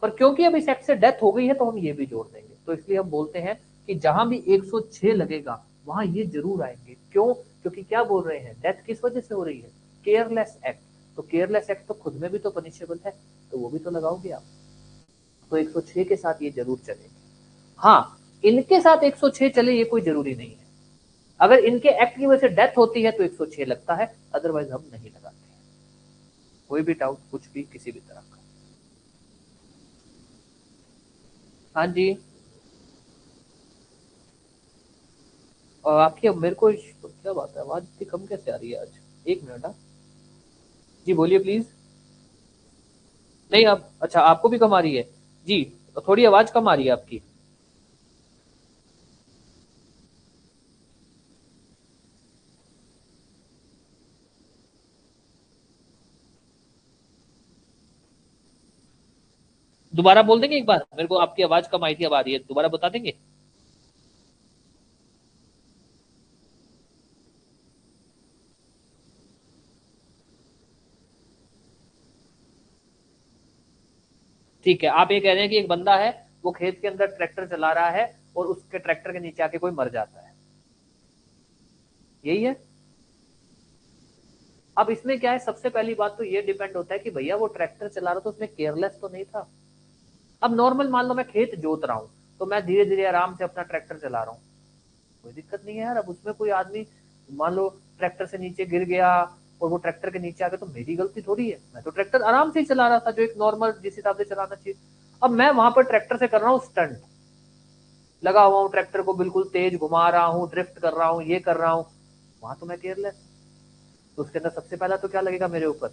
पर क्योंकि अब इस एक्ट से डेथ हो गई है तो हम ये भी जोड़ देंगे। तो इसलिए हम बोलते हैं कि जहां भी 106 लगेगा वहां ये जरूर आएंगे। क्यों? क्योंकि क्या बोल रहे हैं, डेथ किस वजह से हो रही है, केयरलेस एक्ट। तो केयरलेस एक्ट तो खुद में भी तो पनिशेबल है, तो वो भी तो लगाओगे आप। तो 106 के साथ ये जरूर चलेंगे। हाँ, इनके साथ 106 चले ये कोई जरूरी नहीं है। अगर इनके एक्ट की वजह से डेथ होती है तो 106 लगता है, अदरवाइज हम नहीं लगाते हैं। कोई भी डाउट, कुछ भी, किसी भी तरह का? हाँ जी। और आपकी, अब मेरे को क्या बात है, आवाज इतनी कम कैसे आ रही है आज? एक मिनट। हाँ जी, बोलिए प्लीज। नहीं आप, अच्छा आपको भी कम आ रही है जी, तो थोड़ी आवाज कम आ रही है आपकी। दोबारा बोल देंगे एक बार, मेरे को आपकी आवाज कम आई थी, अब आ रही है, दोबारा बता देंगे। ठीक है, आप ये कह रहे हैं कि एक बंदा है, वो खेत के अंदर ट्रैक्टर चला रहा है और उसके ट्रैक्टर के नीचे आके कोई मर जाता है, यही है। अब इसमें क्या है, सबसे पहली बात तो ये डिपेंड होता है कि भैया वो ट्रैक्टर चला रहा था उसमें केयरलेस तो नहीं था। अब नॉर्मल मान लो मैं खेत जोत रहा हूं, तो मैं धीरे धीरे आराम से अपना ट्रैक्टर चला रहा हूँ, कोई दिक्कत नहीं है यार। अब उसमें कोई आदमी मान लो ट्रैक्टर से नीचे गिर गया और वो ट्रैक्टर के नीचे आ गया, तो मेरी गलती थोड़ी है, मैं तो ट्रैक्टर आराम से ही चला रहा था जो एक नॉर्मल जिस हिसाब से चलाना चाहिए। अब मैं वहां पर ट्रैक्टर से कर रहा हूँ स्टंट, लगा हुआ हूँ ट्रैक्टर को बिल्कुल तेज घुमा रहा हूँ, ड्रिफ्ट कर रहा हूँ, ये कर रहा हूँ, वहां तो मैं केयरलेस। तो उसके अंदर सबसे पहला तो क्या लगेगा मेरे ऊपर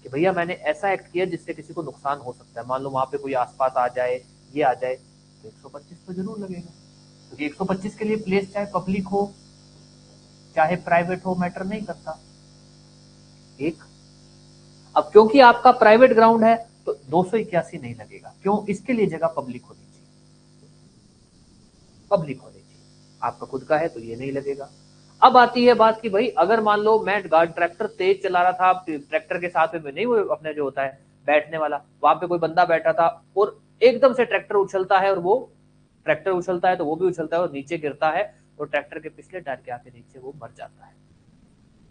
कि भैया मैंने ऐसा एक्ट किया जिससे किसी को नुकसान हो सकता है, मान लो वहां पे कोई आसपास आ जाए, ये आ जाए, तो 125 तो जरूर लगेगा, क्योंकि 125 के लिए प्लेस चाहे पब्लिक हो चाहे प्राइवेट हो मैटर नहीं करता। एक, अब क्योंकि आपका प्राइवेट ग्राउंड है तो 281 नहीं लगेगा, क्यों, इसके लिए जगह पब्लिक होनी चाहिए, पब्लिक होनी चाहिए। आपका खुद का है तो ये नहीं लगेगा। अब आती है बात कि भाई अगर मान लो मैं ट्रैक्टर तेज चला रहा था, ट्रैक्टर के साथ में नहीं, वो अपने जो होता है बैठने वाला, वहां पे कोई बंदा बैठा था और एकदम से ट्रैक्टर उछलता है, और वो ट्रैक्टर उछलता है तो वो भी उछलता है और नीचे गिरता है, और ट्रैक्टर के पिछले टायर के आके नीचे वो मर जाता है।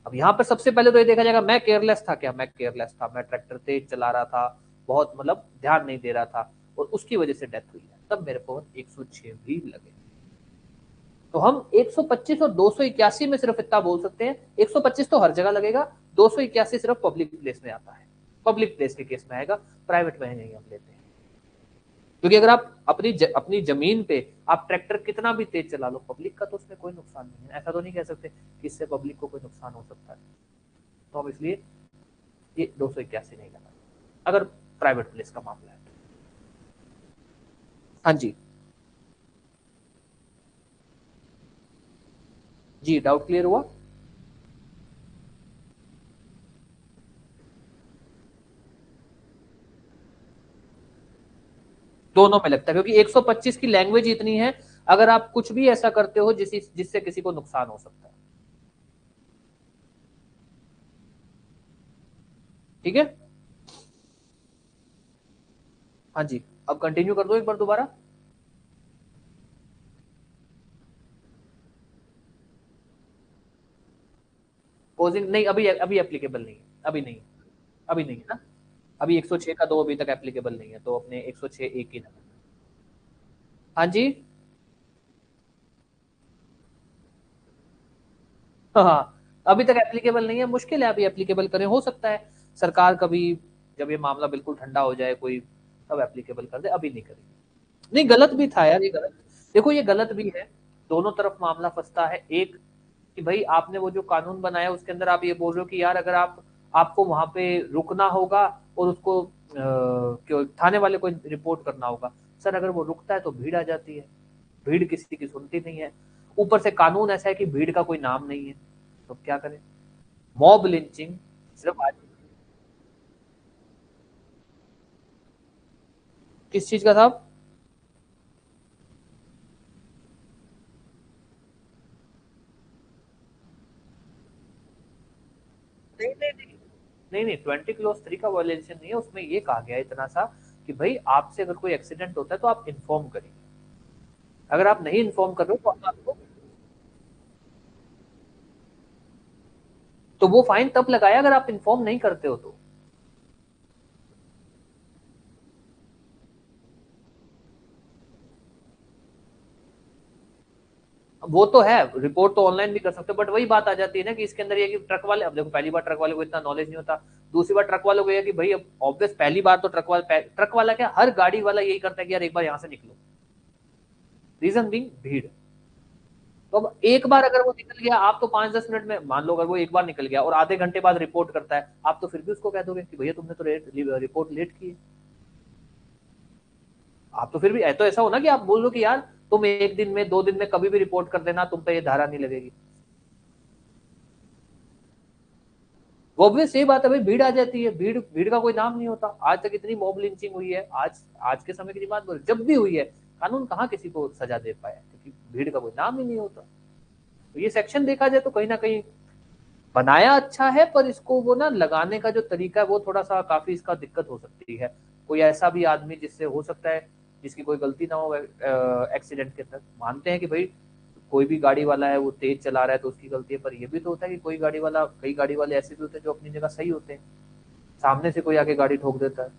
अब यहाँ पर सबसे पहले तो ये देखा जाएगा मैं केयरलेस था क्या, मैं केयरलेस था, मैं ट्रैक्टर तेज चला रहा था, बहुत मतलब ध्यान नहीं दे रहा था, और उसकी वजह से डेथ हुई है, तब मेरे को 106 भी लगे। तो हम 125 और 281 में सिर्फ इतना बोल सकते हैं, 125 तो हर जगह लगेगा, 281 सिर्फ पब्लिक प्लेस में आता है, पब्लिक प्लेस के केस में आएगा, प्राइवेट में नहीं हम लेते हैं। क्योंकि अगर आप अपनी जमीन पे आप ट्रैक्टर कितना भी तेज चला लो, पब्लिक का तो उसमें कोई नुकसान नहीं है, ऐसा तो नहीं कह सकते कि इससे पब्लिक को कोई नुकसान हो सकता है। तो हम इसलिए ये 281 नहीं लगा, अगर प्राइवेट प्लेस का मामला है। हाँ जी, जी डाउट क्लियर हुआ। दोनों में लगता है, क्योंकि 125 की लैंग्वेज इतनी है, अगर आप कुछ भी ऐसा करते हो जिससे किसी को नुकसान हो सकता है। ठीक है, हाँ जी, अब कंटिन्यू कर दो एक बार दोबारा। पोजिंग नहीं, अभी अभी एप्लीकेबल नहीं है, अभी नहीं, अभी नहीं है ना, अभी 106 का दो अभी तक एप्लीकेबल नहीं है, तो अपने 106 एक ही ना। हाँ जी, हाँ, अभी तक एप्लीकेबल नहीं है, मुश्किल है अभी एप्लीकेबल करें, हो सकता है सरकार कभी जब ये मामला बिल्कुल ठंडा हो जाए कोई, तब एप्लीकेबल कर दे, अभी नहीं करेगी। नहीं गलत भी था यार, ये गलत, देखो ये गलत भी है, दोनों तरफ मामला फंसता है। एक कि भाई आपने वो जो कानून बनाया उसके अंदर आप ये बोल रहे हो कि यार अगर आपको वहां पे रुकना होगा और उसको क्यों थाने वाले को रिपोर्ट करना होगा, सर अगर वो रुकता है तो भीड़ आ जाती है, भीड़ किसी की सुनती नहीं है, ऊपर से कानून ऐसा है कि भीड़ का कोई नाम नहीं है, तो क्या करें, मॉब लिंचिंग सिर्फ आज। किस चीज का था? नहीं नहीं नहीं नहीं नहीं, 20 क्लोज 3 का वायलेशन नहीं है, उसमें ये कहा गया है इतना सा कि भाई आपसे अगर कोई एक्सीडेंट होता है तो आप इन्फॉर्म करिए, अगर आप नहीं इन्फॉर्म कर रहे हो तो आपको, तो वो फाइन तब लगाया अगर आप इन्फॉर्म नहीं करते हो तो। वो तो है, रिपोर्ट तो ऑनलाइन भी कर सकते हो, बट वही बात आ जाती है ना कि इसके अंदर ये कि ट्रक वाले, अब देखो पहली बार ट्रक वाले को इतना नॉलेज नहीं होता, दूसरी बार ट्रक वालों को ये कि भाई अब ऑब्वियस पहली बार तो ट्रक वाला क्या, हर गाड़ी वाला यही करता है कि यार एक बार यहाँ से निकलो, रीजन बीइंग भीड़। तो अब एक बार अगर वो निकल गया, आप तो 5-10 मिनट में, मान लो अगर वो एक बार निकल गया और आधे घंटे बाद रिपोर्ट करता है, आप तो फिर भी उसको कह दोगे कि भैया तुमने तो रिपोर्ट लेट की है। आप तो फिर भी तो ऐसा हो ना कि आप बोल दो कि यार तुम 1 दिन में 2 दिन में कभी भी रिपोर्ट कर देना, तुम पे ये धारा नहीं लगेगी। वो भी सही बात है भाई, भीड़ आ जाती है, भीड़ भीड़ का कोई नाम नहीं होता। आज तक इतनी मॉब लिंचिंग हुई है, आज आज के समय की बात बोल, जब भी हुई है कानून कहाँ किसी को सजा दे पाया, क्योंकि भीड़ का कोई नाम ही नहीं होता। तो ये सेक्शन देखा जाए तो कहीं ना कहीं बनाया अच्छा है, पर इसको वो ना लगाने का जो तरीका है वो थोड़ा सा काफी इसका दिक्कत हो सकती है। कोई ऐसा भी आदमी जिससे हो सकता है जिसकी कोई गलती ना हो एक्सीडेंट के अंदर, मानते हैं कि भाई कोई भी गाड़ी वाला है वो तेज चला रहा है तो उसकी गलती है, पर ये भी तो होता है कि कई गाड़ी वाले ऐसे भी होते हैं जो अपनी जगह सही होते हैं। सामने से कोई आके गाड़ी ठोक देता है,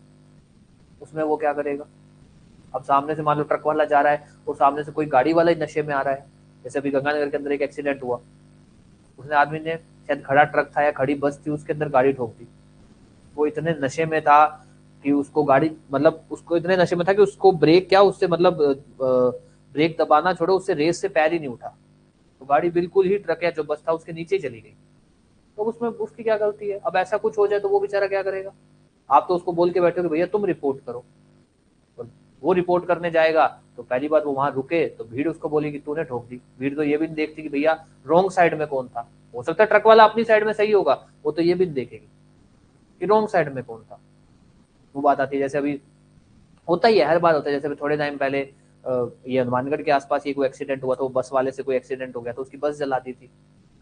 उसमें वो क्या करेगा? अब सामने से मान लो ट्रक वाला जा रहा है और सामने से कोई गाड़ी वाला ही नशे में आ रहा है, जैसे अभी गंगानगर के अंदर एक एक्सीडेंट हुआ, उसने आदमी ने शायद खड़ा ट्रक था या खड़ी बस थी उसके अंदर गाड़ी ठोक दी। वो इतने नशे में था कि उसको गाड़ी मतलब उसको इतने नशे में था कि उसको ब्रेक क्या उससे मतलब ब्रेक दबाना छोड़ो, उससे रेस से पैर ही नहीं उठा, तो गाड़ी बिल्कुल ही ट्रक या जो बस था उसके नीचे चली गई। तो उसमें उसकी क्या गलती है? अब ऐसा कुछ हो जाए तो वो बेचारा क्या करेगा? आप तो उसको बोल के बैठे हो कि भैया तुम रिपोर्ट करो, और वो रिपोर्ट करने जाएगा तो पहली बात वो वहां रुके तो भीड़ उसको बोलेगी तूने ठोक दी। भीड़ तो ये भी नहीं देखती कि भैया रॉन्ग साइड में कौन था, हो सकता है ट्रक वाला अपनी साइड में सही होगा, वो तो ये भी नहीं देखेगी कि रॉन्ग साइड में कौन था। वो बात आती है, जैसे अभी होता ही है, हर बार होता है। जैसे अभी थोड़े टाइम पहले ये हनुमानगढ़ के आसपास ये कोई एक्सीडेंट हुआ, तो बस वाले से कोई एक्सीडेंट हो गया तो उसकी बस जला दी थी।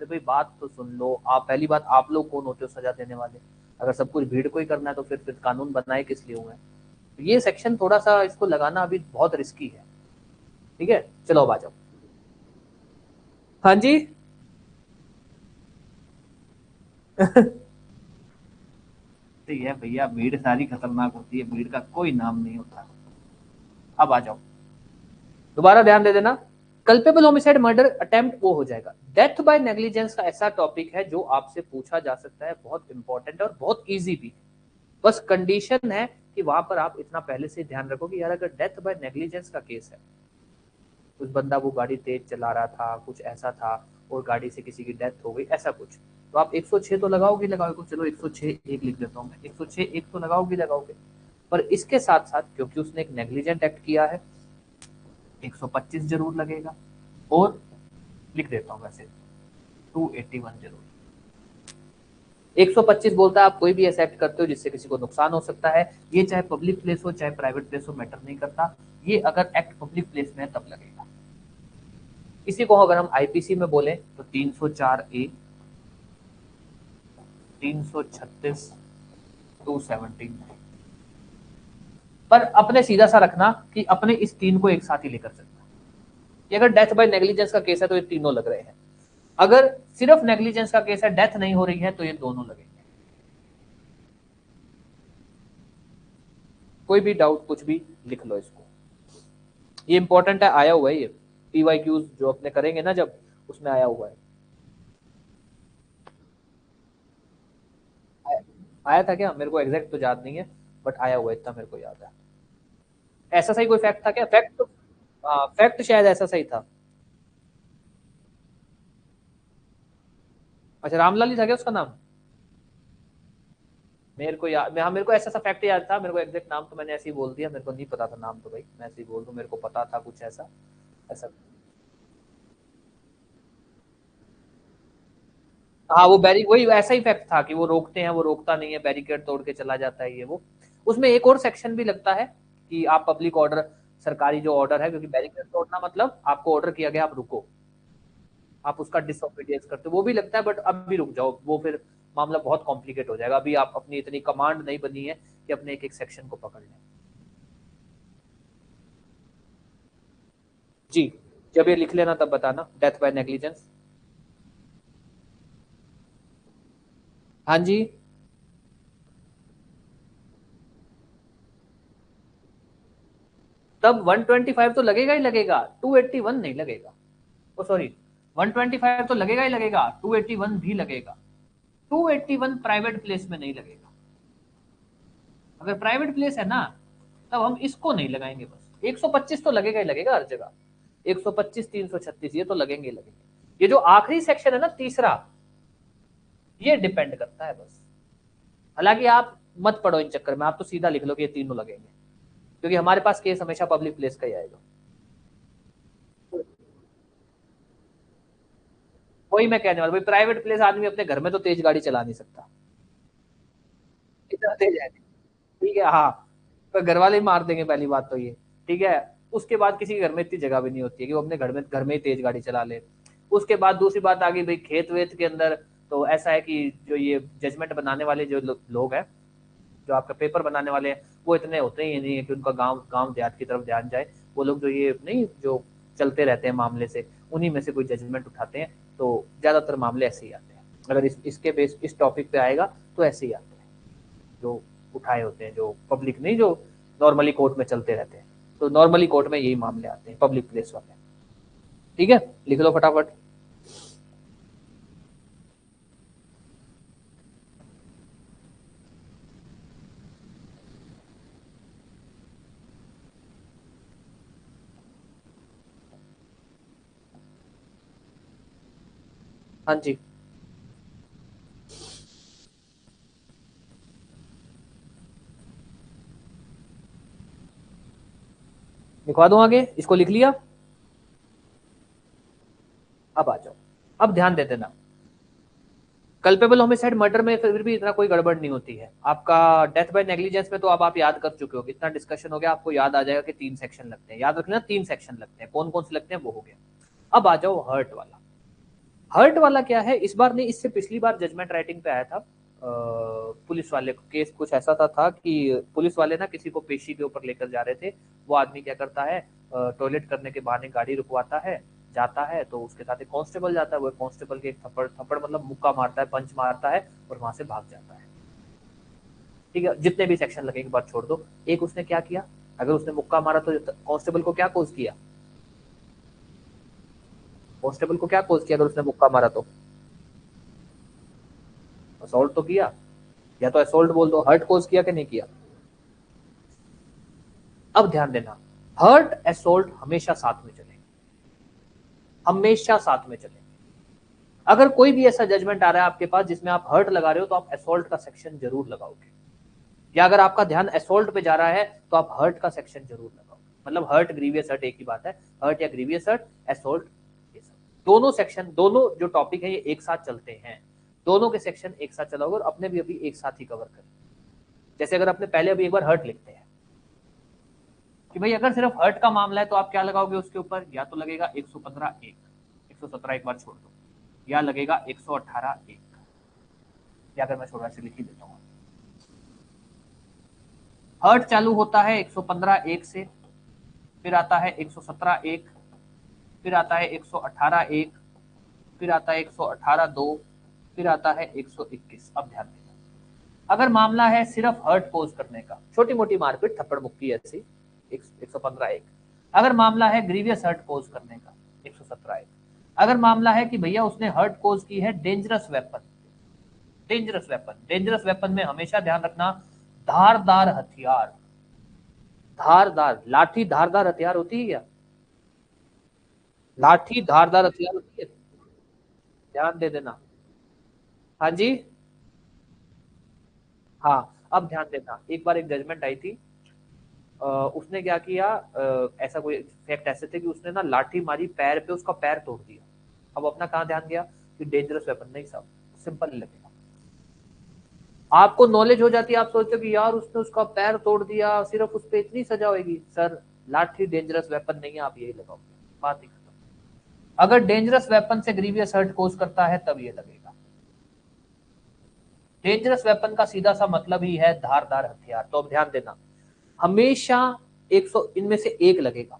तो भाई बात तो सुन लो आप, पहली बात आप लोग कौन होते हो सजा देने वाले? अगर सब कुछ भीड़ को ही करना है तो फिर कानून बनाए किस लिए हुए हैं? तो ये सेक्शन थोड़ा सा इसको लगाना अभी बहुत रिस्की है। ठीक है, चलो अब आ जाओ। हाँ जी। तो ये भैया भीड़ सारी खतरनाक होती है, भीड़ का कोई नाम नहीं होता। अब आ जाओ, दोबारा ध्यान दे देना। कल्पेबल होमिसाइड मर्डर अटेम्प्ट वो हो जाएगा। डेथ बाय नेग्लिजेंस का ऐसा टॉपिक है जो आपसे पूछा जा सकता है, बहुत इंपॉर्टेंट और बहुत इजी भी। बस कंडीशन है कि वहां पर आप इतना पहले से ध्यान रखो कि यार अगर डेथ बाय नेग्लिजेंस का केस है, कुछ बंदा वो गाड़ी तेज चला रहा था, कुछ ऐसा था और गाड़ी से किसी की डेथ हो गई, ऐसा कुछ, तो आप 106 तो लगाओगे लगाओगे। चलो 106 एक लिख देता हूँ मैं, 106 एक तो लगाओगे लगाओगे। पर इसके साथ साथ क्योंकि उसने एक नेग्लिजेंट एक्ट किया है, 125 जरूर लगेगा। और लिख देता हूँ वैसे 281 जरूर। 125 बोलता है आप कोई भी ऐसा एक्ट करते हो जिससे किसी को नुकसान हो सकता है, ये चाहे पब्लिक प्लेस हो चाहे प्राइवेट प्लेस हो, मैटर नहीं करता। ये अगर एक्ट पब्लिक प्लेस में है तब लगेगा। इसी को अगर हम आईपीसी में बोले तो 304A, 336, 217। पर अपने सीधा सा रखना कि अपने इस तीन को एक साथ ही लेकर चलना कि अगर डेथ बाय नेग्लिजेंस का केस है तो ये तीनों लग रहे हैं, अगर सिर्फ नेग्लिजेंस का केस है, डेथ नहीं हो रही है, तो ये दोनों लगेंगे। कोई भी डाउट कुछ भी लिख लो इसको, ये इंपॉर्टेंट है, आया हुआ है ये पीवाईक्यूज जो अपने करेंगे ना जब, उसमें आया हुआ है। आया था क्या? मेरे को एग्जैक्ट तो याद नहीं है, बट आया हुआ है इतना मेरे को याद है। ऐसा सही कोई फैक्ट था क्या? फैक्ट तो फैक्ट शायद ऐसा सही था। अच्छा रामलाल ही था क्या उसका नाम? मेरे को याद, हाँ मेरे को ऐसा सा फैक्ट याद था, मेरे को एग्जैक्ट नाम तो मैंने ऐसे ही बोल दिया, मेरे को नहीं पता था नाम, तो भाई मैं ऐसे ही बोल दूं, मेरे को पता था कुछ ऐसा ऐसा। हाँ वो बैरी वही ऐसा ही फैक्ट था कि वो रोकते हैं, वो रोकता नहीं है, बैरिकेड तोड़ के चला जाता है ये वो। उसमें एक और सेक्शन भी लगता है कि आप पब्लिक ऑर्डर, सरकारी जो ऑर्डर है, क्योंकि बैरिकेड तोड़ना मतलब आपको ऑर्डर किया गया आप रुको, आप उसका डिसओबीडियंस करते हो, वो भी लगता है। बट अब भी रुक जाओ, वो फिर मामला बहुत कॉम्प्लिकेट हो जाएगा, अभी आप अपनी इतनी कमांड नहीं बनी है कि अपने एक एक सेक्शन को पकड़ लें। जी, जब ये लिख लेना तब बताना, डेथ बाय नेग्लिजेंस। हाँ जी। तब 125 तो लगेगा ही लगेगा, 281 नहीं लगेगा। ओ सॉरी, 125 तो लगेगा ही लगेगा, 281 भी लगेगा। 281 प्राइवेट प्लेस में नहीं लगेगा। अगर प्राइवेट प्लेस है ना तब हम इसको नहीं लगाएंगे, बस 125 तो लगेगा ही लगेगा हर जगह। 125, 336 ये तो लगेंगे ही लगेंगे। ये जो आखिरी सेक्शन है ना तीसरा, ये डिपेंड करता है बस। हालांकि आप मत पढ़ो इन चक्कर में, आप तो सीधा लिख लो कि ये तीनों लगेंगे। क्योंकि हमारे पास केस हमेशा पब्लिक प्लेस का ही आएगा। वही मैं कहने वाला, भाई प्राइवेट प्लेस आदमी अपने घर में तो तेज गाड़ी चला नहीं सकता, इतना तेज है। ठीक है, हाँ, तो घर वाले ही मार देंगे, पहली बात तो ये। ठीक है, उसके बाद किसी के घर में इतनी जगह भी नहीं होती है कि वो अपने घर में ही तेज गाड़ी चला ले। उसके बाद दूसरी बात आ गई भाई खेत वेत के अंदर, तो ऐसा है कि जो ये जजमेंट बनाने वाले जो लोग हैं, जो आपका पेपर बनाने वाले हैं, वो इतने होते ही नहीं है कि उनका गांव गांव देहात की तरफ ध्यान जाए। वो लोग जो ये नहीं जो चलते रहते हैं मामले से, उन्हीं में से कोई जजमेंट उठाते हैं। तो ज्यादातर मामले ऐसे ही आते हैं। अगर इसके बेस इस टॉपिक पे आएगा तो ऐसे ही आते हैं जो उठाए होते हैं, जो पब्लिक नहीं, जो नॉर्मली कोर्ट में चलते रहते हैं। तो नॉर्मली कोर्ट में यही मामले आते हैं, पब्लिक प्लेस वाले। ठीक है, लिख लो फटाफट। हाँ जी, लिखवा दूं आगे, इसको लिख लिया। अब आ जाओ, अब ध्यान दे देना। कल्पेबल होमिसाइड मर्डर में फिर भी इतना कोई गड़बड़ नहीं होती है। आपका डेथ बाय नेग्लिजेंस में तो अब आप याद कर चुके हो, इतना डिस्कशन हो गया, आपको याद आ जाएगा कि 3 सेक्शन लगते हैं। याद रखना 3 सेक्शन लगते हैं, कौन कौन से लगते हैं वो हो गया। अब आ जाओ हर्ट वाला। हर्ट वाला क्या है, इस बार नहीं, इससे पिछली बार जजमेंट राइटिंग पे आया था। पुलिस वाले को केस कुछ ऐसा था कि पुलिस वाले ना किसी को पेशी के ऊपर लेकर जा रहे थे। वो आदमी क्या करता है, टॉयलेट करने के बहाने गाड़ी रुकवाता है, जाता है, तो उसके साथ एक कांस्टेबल जाता है। वो कांस्टेबल के एक थप्पड़ थप्पड़ मतलब मुक्का मारता है, पंच मारता है, और वहां से भाग जाता है। ठीक है, जितने भी सेक्शन लगे एक बार छोड़ दो। एक उसने क्या किया, अगर उसने मुक्का मारा तो कांस्टेबल को क्या कोज किया, कांस्टेबल को क्या कोज किया अगर उसने मुक्का मारा तो असॉल्ट तो किया, या तो असॉल्ट बोल दो, हर्ट कोज किया कि नहीं किया। अब ध्यान देना, हर्ट असॉल्ट हमेशा साथ में चलेंगे, हमेशा साथ में चलेंगे। अगर कोई भी ऐसा जजमेंट आ रहा है आपके पास जिसमें आप हर्ट लगा रहे हो, तो आप असॉल्ट का सेक्शन जरूर लगाओगे। या अगर आपका ध्यान असॉल्ट पे जा रहा है तो आप हर्ट का सेक्शन जरूर लगाओगे। मतलब हर्ट ग्रीवियस हर्ट एक ही बात है, हर्ट या ग्रीवियस हर्ट, असॉल्ट, ये सब दोनों सेक्शन, दोनों जो टॉपिक है ये एक साथ चलते हैं। दोनों के सेक्शन एक साथ चलाओगे, और अपने भी अभी एक साथ ही कवर करें। जैसे अगर अपने पहले अभी एक बार हर्ट लिखते हैं कि भाई अगर सिर्फ हर्ट का मामला है तो आप क्या लगाओगे उसके ऊपर, या तो लगेगा 115 एक, 117 एक बार छोड़ दो, या लगेगा 118 एक, या अगर मैं थोड़ा सा लिख ही देता हूँ। हर्ट चालू होता है 115 एक से, फिर आता है 117 एक, फिर आता है 118 एक, फिर आता है 118 दो, फिर आता है 121। अब ध्यान देना, अगर मामला है सिर्फ हर्ट पोज करने का, छोटी मोटी मारपीट थप्पड़ मुक्की ऐसी, 115 एक। अगर मामला है ग्रीवियस हर्ट पोज करने का, 117 एक। अगर मामला है कि भैया उसने हर्ट कोज की है dangerous weapon, dangerous weapon, dangerous weapon में हमेशा ध्यान रखना, धारदार हथियार, धारदार लाठी, धारदार हथियार होती है क्या, लाठी धारदार हथियार होती है, ध्यान दे देना। हाँ जी, हाँ। अब ध्यान देना, एक बार एक जजमेंट आई थी, उसने क्या किया, ऐसा कोई फैक्ट ऐसे थे कि उसने ना लाठी मारी पैर पे, उसका पैर तोड़ दिया। अब अपना कहाँ ध्यान गया कि डेंजरस वेपन नहीं साहब, सिंपल ही लगेगा। आपको नॉलेज हो जाती है, आप सोचते हो कि यार उसने उसका पैर तोड़ दिया, सिर्फ उस पर इतनी सजा होगी। सर, लाठी डेंजरस वेपन नहीं है, आप यही लगाओगे, बात ही खत्म। अगर डेंजरस वेपन से ग्रीवियस हर्ट कोज करता है तब ये लगेगा। डेंजरस वेपन का सीधा सा मतलब ही है धारदार हथियार। तो अब ध्यान देना, हमेशा 100 इनमें से एक लगेगा।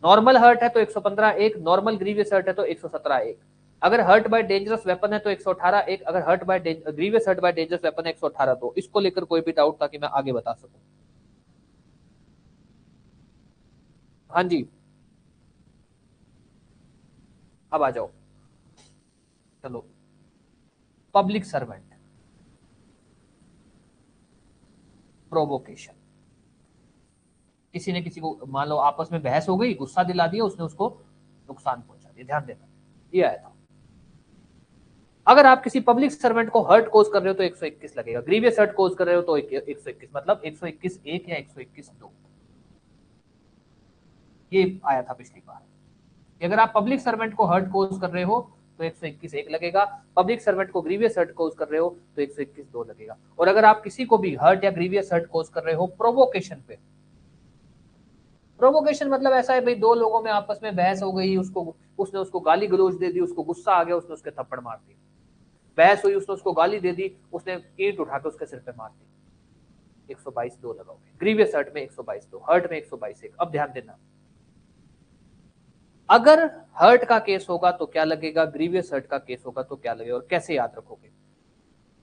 नॉर्मल हर्ट है तो 115 एक, नॉर्मल ग्रीवियस हर्ट है तो 117 एक। अगर हर्ट बाय डेंजरस वेपन है तो 118 एक, अगर hurt by grievous hurt by dangerous weapon है 118 दो। इसको लेकर कोई भी डाउट, ताकि मैं आगे बता सकूं। हाँ जी, अब आ जाओ, चलो। पब्लिक सर्वेंट, प्रोवोकेशन, किसी ने किसी को, मान लो आपस में बहस हो गई, गुस्सा दिला दिया, उसने उसको नुकसान पहुंचा दिया। ध्यान देना, ये आया था। अगर आप किसी पब्लिक सर्वेंट को हर्ट कोज कर रहे हो तो 121 लगेगा, ग्रीवियस हर्ट कोज कर रहे हो तो 121, मतलब 121 एक या 121 दो। ये आया था पिछली बार कि अगर आप पब्लिक सर्वेंट को हर्ट कोज कर रहे हो तो 121 एक लगेगा, पब्लिक सर्वेंट को ग्रीवियस हर्ट कोज कर रहे हो तो 121 दो लगेगा। और अगर आप किसी को भी हर्ट या ग्रीवियस हर्ट कोज कर रहे हो प्रोवोकेशन पे, प्रोवोकेशन मतलब ऐसा है भाई दो लोगों में आपस में बहस हो गई, उसने उसको गाली गलौज दे दी, उसको गुस्सा आ गया, उसने उसके थप्पड़ मार दी, बहस हुई, उसने उसको गाली दे दी, उसने ईंट उठा के उसके सिर पे मार दी, 122 दो लगाओगे। ग्रीवियस हर्ट में 122 दो, हर्ट में 122 एक। अब ध्यान देना, अगर हर्ट का केस होगा तो क्या लगेगा, ग्रीवियस हर्ट का केस होगा तो क्या लगेगा, और कैसे याद रखोगे।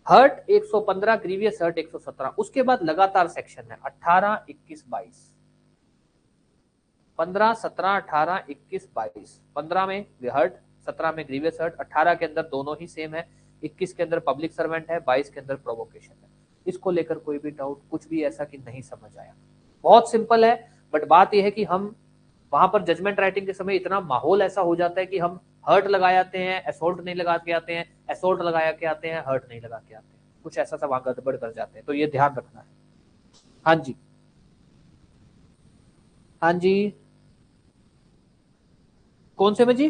हर्ट 115, ग्रीवियस हर्ट 117, उसके बाद लगातार सेक्शन है 18, 21, 22, 15, 17, 18, 21, 22। 15 में हर्ट, 17 में ग्रीवियस हर्ट, 18 के अंदर दोनों ही सेम है, 21 के अंदर पब्लिक सर्वेंट है, 22 के अंदर प्रोवोकेशन है। इसको लेकर कोई भी डाउट, कुछ भी ऐसा कि नहीं समझ आया, बहुत सिंपल है। बट बात यह है कि हम वहां पर जजमेंट राइटिंग के समय इतना माहौल ऐसा हो जाता है कि हम हर्ट लगा आते हैं, असोल्ट नहीं लगा के आते हैं, असोल्ट लगा के आते हैं, हर्ट नहीं लगा के आते हैं, कुछ ऐसा सब गड़बड़ कर जाते हैं, तो ये ध्यान रखना है। हाँ जी, हाँ जी, कौन से में जी?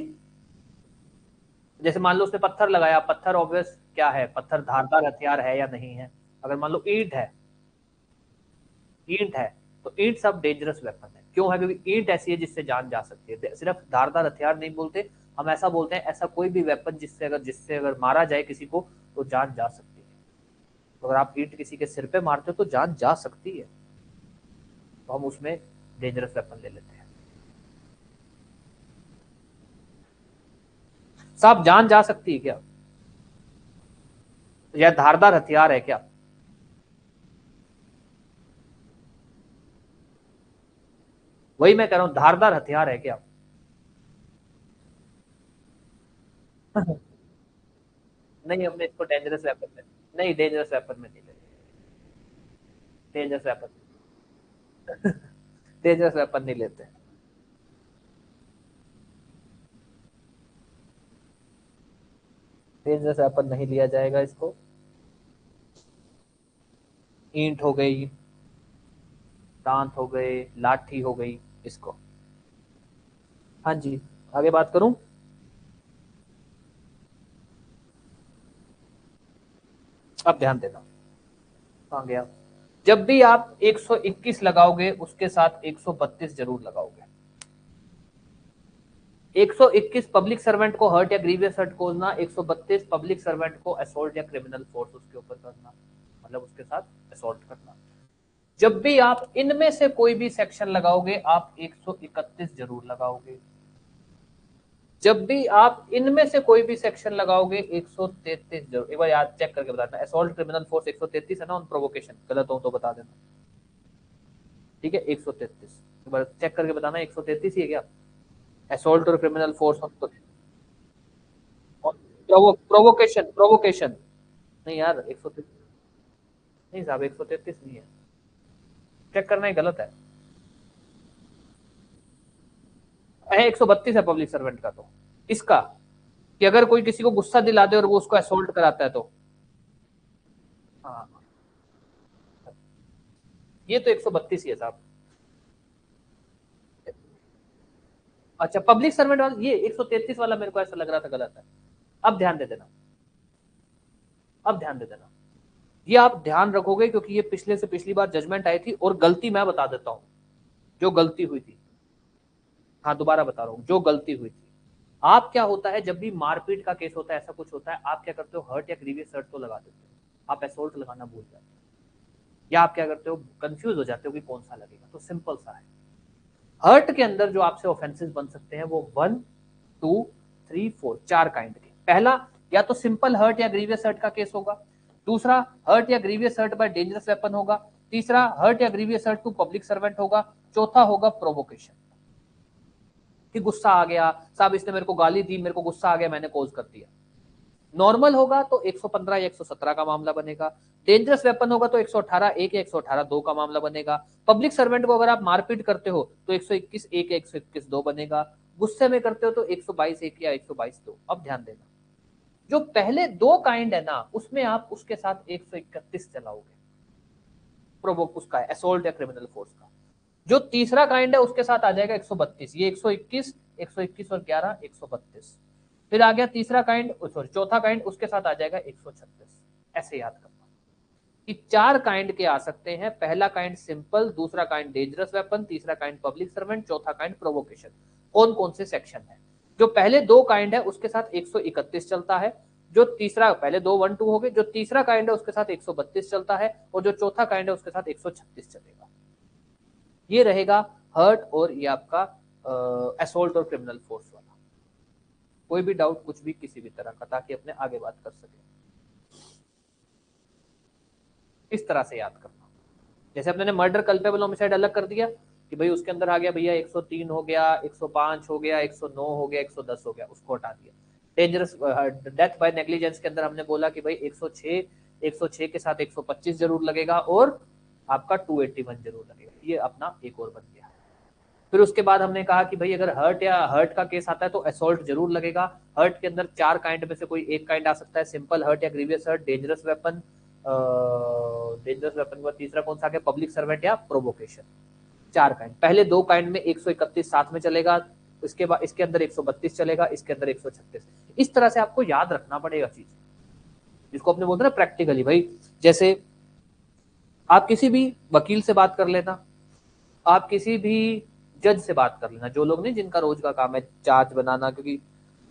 जैसे मान लो उसने पत्थर लगाया, पत्थर ऑब्वियस क्या है, पत्थर धारदार हथियार है या नहीं है। अगर मान लो ईंट है, ईंट है तो ईंट सब डेंजरस वेपन है। क्यों है? क्योंकि ईंट ऐसी है जिससे जान जा सकती है। सिर्फ धारदार हथियार नहीं बोलते हम, ऐसा बोलते हैं ऐसा कोई भी वेपन जिससे अगर मारा जाए किसी को तो जान जा सकती है। तो अगर आप ईंट किसी के सिर पे मारते हो तो जान जा सकती है, तो हम उसमें डेंजरस वेपन ले लेते हैं। साहब जान जा सकती है क्या, या धारदार हथियार है क्या? वही मैं कह रहा हूं, धारदार हथियार है क्या? नहीं, हमने इसको डेंजरस वेपन में, नहीं डेंजरस वेपन में नहीं लेते, डेंजरस वेपन, डेंजरस वेपन नहीं लेते। डेंजरस वेपन नहीं लिया जाएगा इसको। ईंट हो गई, दांत हो गए, लाठी हो गई, इसको। हाँ जी, आगे बात करूं? अब ध्यान देना, कहाँ गया। जब भी आप 121 लगाओगे उसके साथ 132 जरूर लगाओगे। 121 पब्लिक सर्वेंट को हर्ट या ग्रीवियस हर्ट कोजना, 132 पब्लिक सर्वेंट को असोल्ट या क्रिमिनल फोर्स उसके ऊपर करना, मतलब उसके साथ असोल्ट करना। जब भी आप इनमें से कोई भी सेक्शन लगाओगे आप 131 जरूर लगाओगे। जब भी आप इनमें से कोई भी सेक्शन लगाओगे 133 जरूर। एक बार याद चेक करके बताना, असॉल्ट क्रिमिनल फोर्स 133 है ना, ऑन प्रोवोकेशन, गलत हो तो बता देना, ठीक है? 133 एक बार चेक करके बताना, 133 ही है क्या? असॉल्ट और criminal force on provocation, provocation. नहीं यार 133 नहीं साहब, 133 नहीं है, चेक करना ही गलत है। 132 है पब्लिक सर्वेंट का, तो इसका कि अगर कोई किसी को गुस्सा दिला दे और वो उसको असोल्ट कराता है तो, हाँ, ये तो 132 ही है साहब। अच्छा, पब्लिक सर्वेंट वाला ये 133 वाला मेरे को ऐसा लग रहा था गलत है। अब ध्यान दे देना, अब ध्यान दे देना, ये आप ध्यान रखोगे क्योंकि ये पिछले से पिछली बार जजमेंट आई थी, और गलती मैं बता देता हूं जो गलती हुई थी। हाँ दोबारा बता रहा हूं जो गलती हुई थी। आप क्या होता है, जब भी मारपीट का केस होता है, ऐसा कुछ होता है, आप क्या करते हो, हर्ट या ग्रीवियस हर्ट तो लगा देते हो, आप असोल्ट लगाना भूल जाते हो, या आप क्या करते हो, कंफ्यूज हो जाते हो कि कौन सा लगेगा। तो सिंपल सा है, हर्ट के अंदर जो आपसे ऑफेंसेस बन सकते हैं वो 1, 2, 3, 4, चार काइंड के। पहला, या तो सिंपल हर्ट या ग्रीवियस हर्ट का केस होगा। दूसरा, हर्ट या grievous hurt by dangerous weapon होगा। तीसरा, हर्ट या grievous hurt to public servant होगा। चौथा होगा प्रोवोकेशन, कि गुस्सा आ गया साहब, इसने मेरे को गाली दी, मेरे को गुस्सा आ गया, मैंने कोज कर दिया। नॉर्मल होगा तो 115 या 117 का मामला बनेगा। डेंजरस वेपन होगा तो 118 एक या 118 दो का मामला बनेगा। पब्लिक सर्वेंट को अगर आप मारपीट करते हो तो 121 एक या 121 दो बनेगा। गुस्से में करते हो तो 122 एक या 122 दो। अब ध्यान देना, जो पहले दो काइंड है ना, उसमें आप उसके साथ 131 चलाओगे, प्रोवोक उसका है, असोल्ट या क्रिमिनल फोर्स का। जो तीसरा काइंड है उसके साथ आ जाएगा 132, ये 121, 121 और 11 132। फिर आ गया तीसरा काइंड, सॉरी चौथा काइंड, उसके साथ आ जाएगा 136। ऐसे याद करना कि 4 काइंड के आ सकते हैं। पहला काइंड सिंपल, दूसरा काइंड डेंजरस वेपन, तीसरा काइंड पब्लिक सर्वेंट, चौथा काइंड प्रोवोकेशन। कौन कौन से सेक्शन है? जो पहले 2 काइंड है उसके साथ 131 चलता है। जो तीसरा, पहले 2 1 2 हो गए, जो तीसरा काइंड है उसके साथ 132 चलता है, और जो चौथा काइंड है उसके साथ 136 चलेगा। ये रहेगा हर्ट और ये आपका असोल्ट और क्रिमिनल फोर्स वाला। कोई भी डाउट कुछ भी किसी भी तरह का, ताकि अपने आगे बात कर सके। इस तरह से याद करना। जैसे अपने ने मर्डर कल्पेबल होमिसाइड अलग कर दिया कि भाई उसके अंदर आ गया भैया 103 हो गया, 105 हो गया, 109 हो गया, 110 हो गया, उसको हटा दिया। डेंजरस डेथ बाय नेग्लिजेंस के अंदर हमने बोला कि भाई 106 के साथ 125 जरूर लगेगा और आपका 281 जरूर लगेगा। ये अपना एक और बन गया। फिर उसके बाद हमने कहा कि भाई अगर हर्ट का केस आता है तो असॉल्ट जरूर लगेगा। हर्ट के अंदर 4 काइंड में से कोई एक काइंड आ सकता है, सिंपल हर्ट या ग्रीवियस हर्ट, डेंजरस वेपन के बाद तीसरा कौन सा है, पब्लिक सर्वेंट या प्रोवोकेशन। 4 काइंड, पहले 2 काइंड में 131 साथ में चलेगा, इसके बाद इसके अंदर 132 चलेगा, इसके अंदर 136। इस तरह से आपको याद रखना पड़ेगा चीज, जिसको अपने बोलते हैं ना प्रैक्टिकली। भाई जैसे आप किसी भी वकील से बात कर लेना, आप किसी भी जज से बात कर लेना, जो लोग नहीं जिनका रोज का काम है चार्ज बनाना, क्योंकि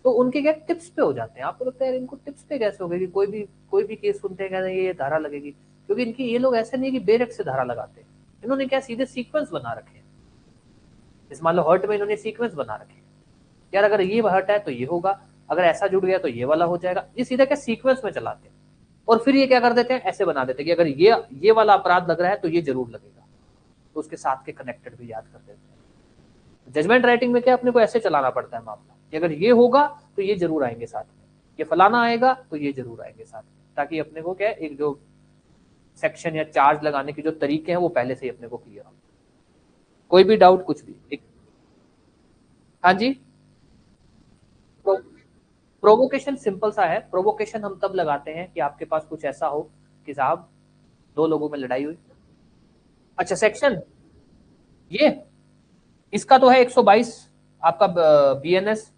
तो उनके क्या टिप्स पे हो जाते हैं। आपको लगता है इनको टिप्स पे कैसे हो गई, कोई भी केस सुनते हैं कहते हैं ये धारा लगेगी, क्योंकि इनकी ये लोग ऐसे नहीं है कि बेरेक्ट से धारा लगाते हैं। इन्होंने क्या सीधे सीक्वेंस बना रखे हैं। इस मान लो हर्ट में इन्होंने सीक्वेंस बना रखे हैं, यार अगर ये हर्ट है तो ये होगा, अगर ऐसा जुड़ गया तो ये वाला हो जाएगा। ये सीधा क्या सीक्वेंस में चलाते हैं, और फिर ये क्या कर देते हैं, ऐसे बना देते हैं कि अगर ये वाला अपराध लग रहा है तो ये जरूर लगेगा, तो उसके साथ के कनेक्टेड भी याद कर देते हैं। जजमेंट राइटिंग में क्या अपने को ऐसे चलाना पड़ता है मामला कि अगर ये होगा तो ये जरूर आएंगे साथ में, ये फलाना आएगा तो ये जरूर आएंगे साथ में, ताकि अपने को क्या एक जो सेक्शन या चार्ज लगाने के जो तरीके हैं वो पहले से ही अपने को क्लियर हो। कोई भी डाउट कुछ भी एक। हाँ जी, प्रोवोकेशन सिंपल सा है। प्रोवोकेशन हम तब लगाते हैं कि आपके पास कुछ ऐसा हो कि साहब 2 लोगों में लड़ाई हुई। अच्छा सेक्शन ये इसका तो है 122 आपका बीएनएस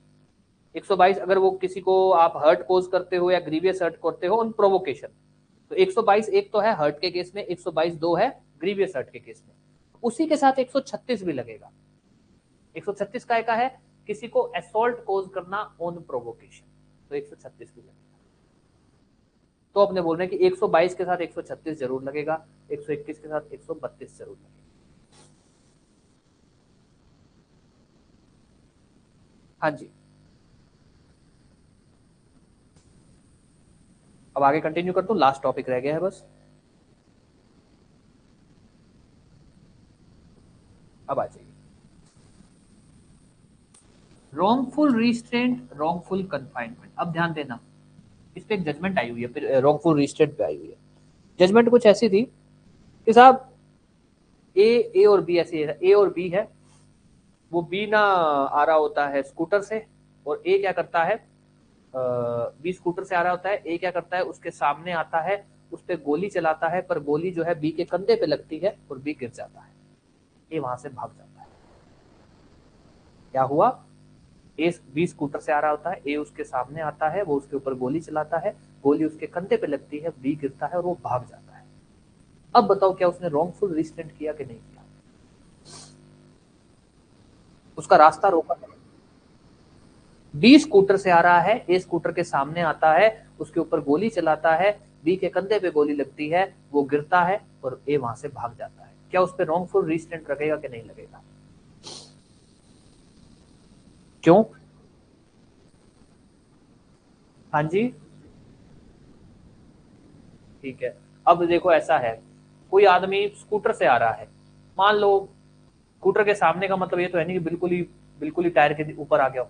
122। अगर वो किसी को आप हर्ट कोज करते हो या ग्रीवियस हर्ट करते हो ऑन प्रोवोकेशन, तो 122 एक तो है हर्ट के केस में, 122 दो है ग्रीवियस हर्ट के केस में। उसी के साथ 136 भी लगेगा। 136 का है किसी को असॉल्ट कोज करना ऑन प्रोवोकेशन, तो 136 भी लगेगा। तो अपने बोल रहे हैं कि 122 के साथ 136 जरूर लगेगा, 121 के साथ 132 जरूर लगेगा। हाँ जी, अब आगे कंटिन्यू कर दूं, लास्ट टॉपिक रह गया है बस। अब आ जाइए, रॉन्गफुल रिस्ट्रेंट, रॉन्गफुल कन्फाइनमेंट। अब ध्यान देना, इस पे एक जजमेंट आई हुई है, फिर रॉन्गफुल रिस्ट्रेंट पे आई हुई है। जजमेंट कुछ ऐसी थी कि साहब ए और बी, ऐसे ए और बी है, वो बी ना आ रहा होता है स्कूटर से, और ए क्या करता है, बी स्कूटर से आ रहा होता है, ए क्या करता है उसके सामने आता है, उस पर गोली चलाता है, पर गोली जो है बी के कंधे पे लगती है और बी गिर जाता है, ए वहां से भाग जाता है। क्या हुआ, ए बी स्कूटर से आ रहा होता है, ए उसके सामने आता है, वो उसके ऊपर गोली चलाता है, गोली उसके कंधे पे लगती है, बी गिरता है और वो भाग जाता है। अब बताओ क्या उसने रॉन्गफुल रिस्ट्रेंट किया कि नहीं किया? उसका रास्ता रोका। बी स्कूटर से आ रहा है, ए स्कूटर के सामने आता है, उसके ऊपर गोली चलाता है, बी के कंधे पे गोली लगती है, वो गिरता है और ए वहां से भाग जाता है। क्या उस पर रॉन्गफुल रिस्ट्रेंट लगेगा कि नहीं लगेगा? क्यों? हाँ जी, ठीक है। अब देखो ऐसा है, कोई आदमी स्कूटर से आ रहा है, मान लो स्कूटर के सामने का मतलब ये तो है नहीं कि बिल्कुल ही टायर के ऊपर आ गया हो।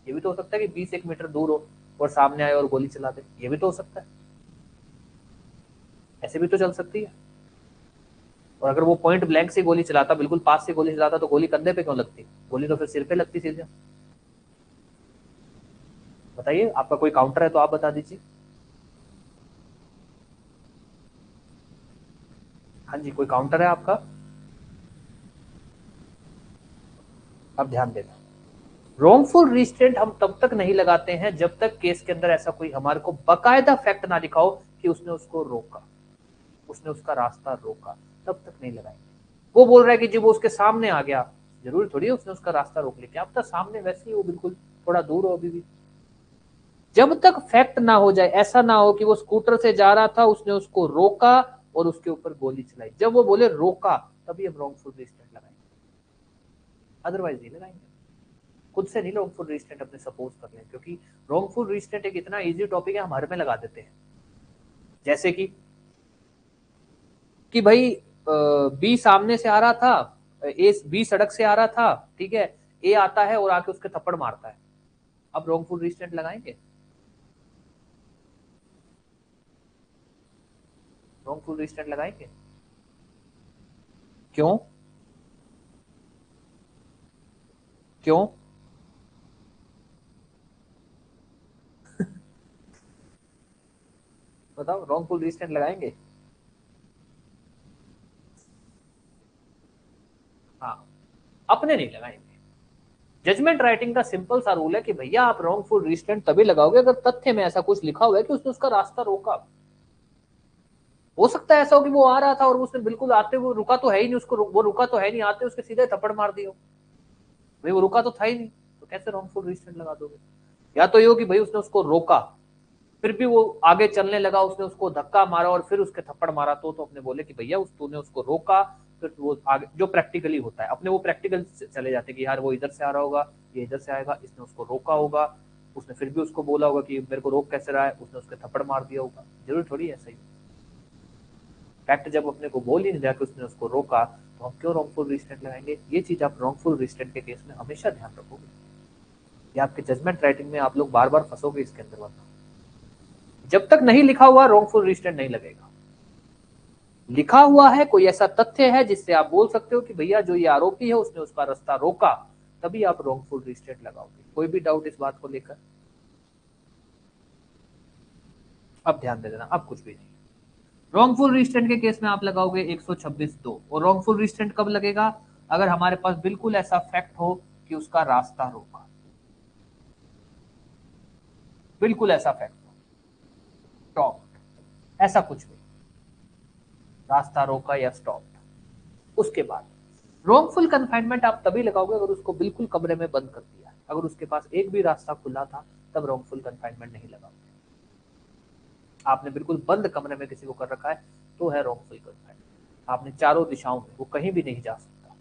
ये भी तो हो सकता है कि 20 1 मीटर दूर हो और सामने आए और गोली चला दे, ये भी तो हो सकता है। ऐसे भी तो चल सकती है। और अगर वो पॉइंट ब्लैंक से गोली चलाता, बिल्कुल पास से गोली चलाता, तो गोली कंधे पे क्यों लगती? गोली तो फिर सिर पे लगती सीधे। बताइए, आपका कोई काउंटर है तो आप बता दीजिए। हाँ जी, कोई काउंटर है आपका? अब ध्यान देना, रॉन्गफुल रिस्ट्रेंट हम तब तक नहीं लगाते हैं जब तक केस के अंदर ऐसा कोई हमारे को बकायदा फैक्ट ना दिखाओ कि उसने उसको रोका, उसने उसका रास्ता रोका, तब तक नहीं लगाएंगे। वो बोल रहा है कि जब वो उसके सामने आ गया, जरूरी थोड़ी है उसने उसका रास्ता रोक लिया, क्या पता सामने वैसे ही वो बिल्कुल थोड़ा दूर हो अभी भी। जब तक फैक्ट ना हो जाए, ऐसा ना हो कि वो स्कूटर से जा रहा था, उसने उसको रोका और उसके ऊपर गोली चलाई, जब वो बोले रोका तभी हम रॉन्गफुल रिस्ट्रेंट लगाएंगे, अदरवाइज नहीं लगाएंगे। खुद से नहीं रॉन्गफुल रिस्ट्रेंट अपने सपोज कर लें, क्योंकि रॉन्गफुल रिस्ट्रेंट एक इतना इजी टॉपिक है, हम हर में लगा देते हैं। जैसे कि भाई बी सामने से आ रहा था, ए बी सड़क से आ रहा था, ठीक है, ए आता है और आके उसके थप्पड़ मारता है, अब रॉन्गफुल रिस्ट्रेंट लगाएंगे? रॉन्गफुल रिस्ट्रेंट लगाएंगे? क्यों? क्यों? बताओ, रॉन्गफुल रिस्ट्रेंट लगाएंगे? हाँ, अपने नहीं लगाएंगे। जजमेंट राइटिंग का सिंपल सा रूल है कि भैया आप रॉन्गफुल रिस्ट्रेंट तभी लगाओगे अगर तथ्य में ऐसा कुछ लिखा हुआ है कि उसने उसका रास्ता रोका। हो सकता है ऐसा हो कि वो आ रहा था और उसने बिल्कुल आते हुए रुका तो है ही नहीं, उसको वो रुका तो है नहीं, आते उसके सीधे थप्पड़ मार दिया, भाई वो रुका तो था ही नहीं, तो कैसे रॉन्गफुल रिस्ट्रेंट लगा दोगे? या तो ये हो कि भाई उसने उसको रोका, फिर भी वो आगे चलने लगा, उसने उसको धक्का मारा और फिर उसके थप्पड़ मारा, तो अपने बोले कि भैया तूने उसको रोका, फिर वो आगे जो प्रैक्टिकली होता है अपने वो प्रैक्टिकल चले जाते हैं कि यार वो इधर से आ रहा होगा, ये इधर से आएगा, इसने उसको रोका होगा, उसने फिर भी उसको बोला होगा कि मेरे को रोक कैसे रहा है, उसने उसके थप्पड़ मार दिया होगा, जरूर थोड़ी ऐसा ही। फैक्ट जब अपने को बोल ही नहीं रहा कि उसने उसको रोका, तो हम क्यों रॉन्गफुल रिस्ट्रेंट लगाएंगे? ये चीज आप रॉन्गफुल रिस्ट्रेंट के केस में हमेशा ध्यान रखोगे, या आपके जजमेंट राइटिंग में आप लोग बार बार फंसोगे इसके अंदर, वरना जब तक नहीं लिखा हुआ रॉन्गफुल रिस्ट्रेंट नहीं लगेगा। लिखा हुआ है, कोई ऐसा तथ्य है जिससे आप बोल सकते हो कि भैया जो ये आरोपी है उसने उसका रास्ता रोका, तभी आप रॉन्गफुल रिस्ट्रेंट लगाओगे। कोई भी डाउट इस बात को लेकर? अब ध्यान दे देना, अब कुछ भी नहीं। रॉन्गफुल रिस्ट्रेंट के केस में आप लगाओगे 126(2), और रॉन्गफुल रिस्ट्रेंट कब लगेगा? अगर हमारे पास बिल्कुल ऐसा फैक्ट हो कि उसका रास्ता रोका, बिल्कुल ऐसा फैक्ट हो, स्टॉप, ऐसा कुछ भी, रास्ता रोका या स्टॉप। उसके बाद रॉन्गफुल कन्फाइनमेंट आप तभी लगाओगे अगर उसको बिल्कुल कमरे में बंद कर दिया है, अगर उसके पास एक भी रास्ता खुला था तब रॉन्गफुल कन्फाइनमेंट नहीं लगाओगे। आपने बिल्कुल बंद कमरे में किसी को कर रखा है तो है रॉन्गफुल कन्फाइनमेंट, आपने चारों दिशाओं में, वो कहीं भी नहीं जा सकता,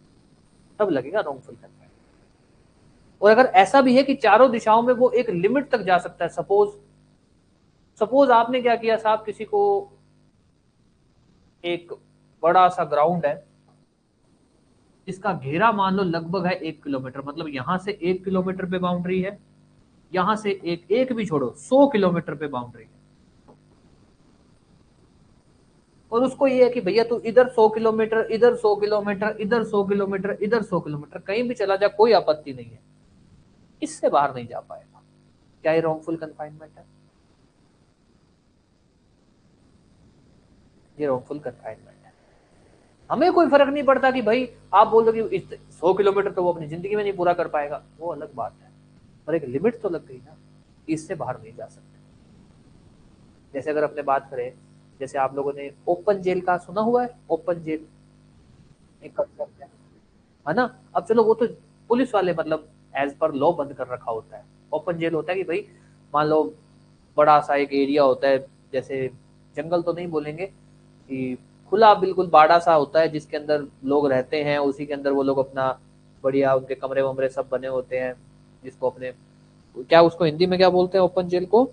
तब लगेगा रॉन्गफुल कन्फाइनमेंट। और अगर ऐसा भी है कि चारों दिशाओं में वो एक लिमिट तक जा सकता है, सपोज सपोज आपने क्या किया साहब, किसी को एक बड़ा सा ग्राउंड है, इसका घेरा मान लो लगभग है 1 किलोमीटर, मतलब यहां से 1 किलोमीटर पे बाउंड्री है, यहां से एक एक भी छोड़ो 100 किलोमीटर पे बाउंड्री है, और उसको ये है कि भैया तू इधर 100 किलोमीटर, इधर 100 किलोमीटर, इधर 100 किलोमीटर, इधर 100 किलोमीटर, कहीं भी चला जा, कोई आपत्ति नहीं है, इससे बाहर नहीं जा पाएगा, क्या ये रॉन्गफुल कन्फाइनमेंट है? ये रॉन्गफुल कन्फाइनमेंट है। हमें कोई फर्क नहीं पड़ता कि भाई आप बोल दो कि 100 किलोमीटर तो वो अपनी जिंदगी में नहीं पूरा कर पाएगा, वो अलग बात है, पर एक लिमिट तो लग गई ना, इससे बाहर नहीं जा सकते। जैसे अगर अपने बात करें, जैसे आप लोगों ने ओपन जेल का सुना हुआ है, ओपन जेल एक कंसेप्ट है ना? अब चलो वो तो पुलिस वाले मतलब एज पर लॉ बंद कर रखा होता है। ओपन जेल होता है कि भाई मान लो बड़ा सा एक एरिया होता है, जैसे जंगल तो नहीं बोलेंगे, कि खुला बिल्कुल बाड़ा सा होता है जिसके अंदर लोग रहते हैं, उसी के अंदर वो लोग अपना बढ़िया उनके कमरे वमरे सब बने होते हैं, जिसको अपने क्या उसको हिंदी में क्या बोलते हैं ओपन जेल को?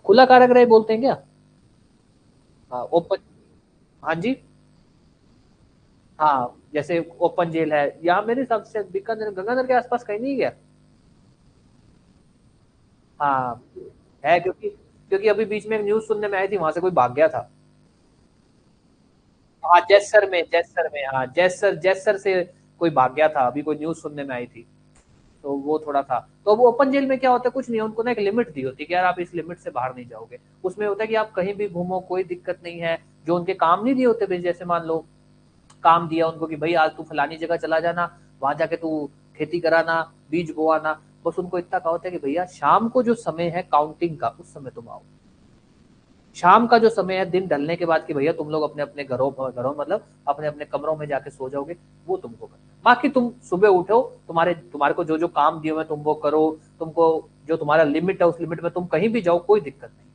खुला कारागृह बोलते हैं क्या? हाँ ओपन, हाँ जी, हाँ जैसे ओपन जेल है यहाँ मेरे हिसाब से बीकानेर गंगानगर के आसपास कहीं नहीं गया। हाँ है, क्योंकि क्योंकि अभी बीच में एक न्यूज सुनने में आई थी, वहां से कोई भाग गया था। हाँ जैसर में, जैसर में, हाँ जैसर, जैसर से कोई भाग गया था, अभी कोई न्यूज सुनने में आई थी, तो वो थोड़ा था। तो वो ओपन जेल में क्या होता है, कुछ नहीं है, उनको ना एक लिमिट दी होती है कि यार आप इस लिमिट से बाहर नहीं जाओगे। उसमें होता है कि आप कहीं भी घूमो कोई दिक्कत नहीं है, जो उनके काम नहीं दिए होते, जैसे मान लो काम दिया उनको कि भाई आज तू फलानी जगह चला जाना, वहां जाके तू खेती कराना, बीज बोआना, बस उनको इतना कहा होता है कि भैया शाम को जो समय है काउंटिंग का, उस समय तुम आओ। शाम का जो समय है दिन ढलने के बाद कि भैया तुम लोग अपने अपने घरों मतलब अपने अपने कमरों में जाके सो जाओगे, वो तुमको करना है। बाकी तुम सुबह उठो, तुम्हारे को जो जो काम दिए हुए तुम वो करो, तुमको जो तुम्हारा लिमिट है उस लिमिट में तुम कहीं भी जाओ, कोई दिक्कत नहीं।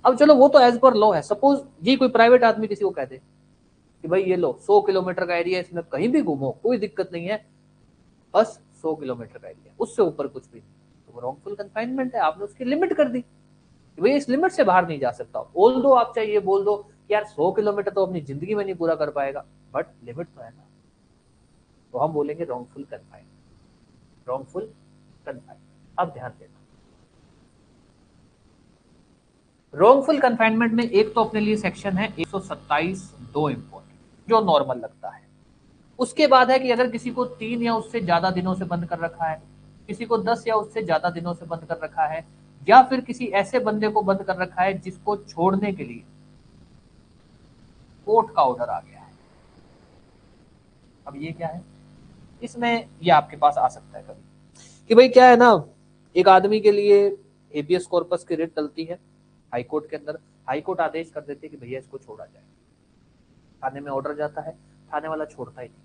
अब चलो वो तो एज पर लॉ है, सपोज ये कोई प्राइवेट आदमी किसी को कह दे कि भाई ये लो 100 किलोमीटर का एरिया, इसमें कहीं भी घूमो कोई दिक्कत नहीं है, बस 100 किलोमीटर का एरिया, उससे ऊपर कुछ भी नहीं, तो वो रॉन्गफुल कन्फाइनमेंट है, आपने उसकी लिमिट कर दी, भाई इस लिमिट से बाहर नहीं जा सकता। ऑल दो आप चाहिए बोल दो कि यार 100 किलोमीटर तो अपनी जिंदगी में नहीं पूरा कर पाएगा, बट लिमिट तो है ना, तो हम बोलेंगे रॉन्गफुल कन्फाइनमेंट। रॉन्गफुल कन्फाइनमेंट, अब ध्यान देना, रॉन्गफुल कन्फाइनमेंट में एक तो अपने लिए सेक्शन है 127(2) इंपॉर्टेंट, जो नॉर्मल लगता है। उसके बाद है कि अगर किसी को 3 या उससे ज्यादा दिनों से बंद कर रखा है, किसी को 10 या उससे ज्यादा दिनों से बंद कर रखा है, या फिर किसी ऐसे बंदे को बंद कर रखा है जिसको छोड़ने के लिए कोर्ट का ऑर्डर आ गया है। अब ये क्या है, इसमें ये आपके पास आ सकता है कभी कि भाई क्या है ना, एक आदमी के लिए हेबियस कॉर्पस की रिट डलती है हाई कोर्ट के अंदर, हाई कोर्ट आदेश कर देती है कि भैया इसको छोड़ा जाए, थाने में ऑर्डर जाता है, थाने वाला छोड़ता ही नहीं,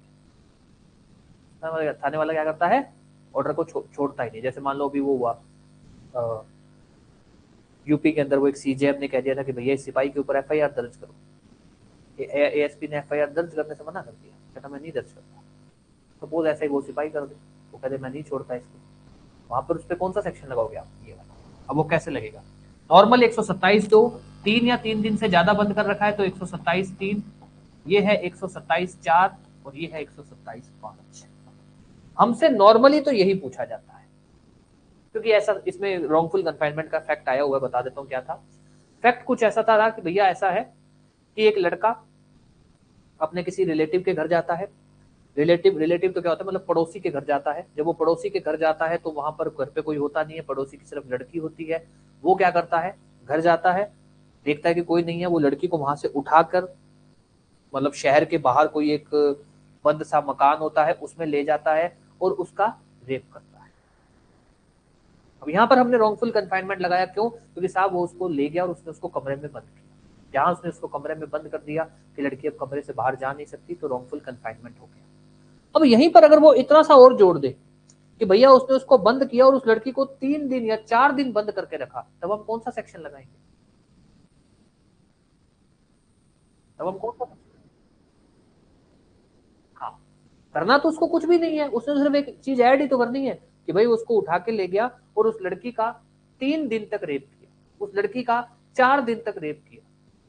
थाने वाला क्या करता है, ऑर्डर को छोड़ता ही नहीं। जैसे मान लो अभी वो हुआ यूपी के अंदर, वो एक सीजेएम ने कह दिया था कि भैया इस सिपाही के ऊपर एफआईआर दर्ज करो, एएसपी ने एफआईआर दर्ज करने से मना कर दिया, कहता मैं नहीं दर्ज करता। सपोज ऐसे ही वो सिपाही कर दे, वो कहते मैं नहीं छोड़ता इसको, वहां पर उस पर कौन सा सेक्शन लगाओगे आप, ये वाला। अब वो कैसे लगेगा, नॉर्मल 127(2), 3 या 3 दिन से ज्यादा बंद कर रखा है तो 127(3), ये है 127(4) और ये है 127(5). हमसे नॉर्मली तो यही पूछा जाता है, क्योंकि ऐसा इसमें रॉन्गफुल कन्फाइनमेंट का फैक्ट आया हुआ है, बता देता हूँ क्या था। फैक्ट कुछ ऐसा था कि भैया ऐसा है कि एक लड़का अपने किसी रिलेटिव के घर जाता है, रिलेटिव तो क्या होता है, मतलब पड़ोसी के घर जाता है। जब वो पड़ोसी के घर जाता है तो वहां पर घर पे कोई होता नहीं है, पड़ोसी की सिर्फ लड़की होती है। वो क्या करता है, घर जाता है, देखता है कि कोई नहीं है, वो लड़की को वहां से उठाकर, मतलब शहर के बाहर कोई एक बंद सा मकान होता है उसमें ले जाता है और उसका रेप करता है। अब यहाँ पर हमने रॉन्गफुल कन्फाइनमेंट लगाया, क्यों, क्योंकि साहब वो उसको ले गया और उसने उसको कमरे में बंद किया। जहां उसने उसको कमरे में बंद कर दिया कि लड़की अब कमरे से बाहर जा नहीं सकती, तो रॉन्गफुल कन्फाइनमेंट हो गया। अब यहीं पर अगर वो इतना सा और जोड़ दे कि भैया उसने उसको बंद किया और उस लड़की को 3 दिन या 4 दिन बंद करके रखा, तब हम कौन सा सेक्शन लगाएंगे, तब हम कौन सा, हाँ, करना तो उसको कुछ भी नहीं है, उसने सिर्फ एक चीज ऐड ही तो करनी है कि भाई उसको उठा के ले गया और उस लड़की का 3 दिन तक रेप किया, उस लड़की का 4 दिन तक रेप किया।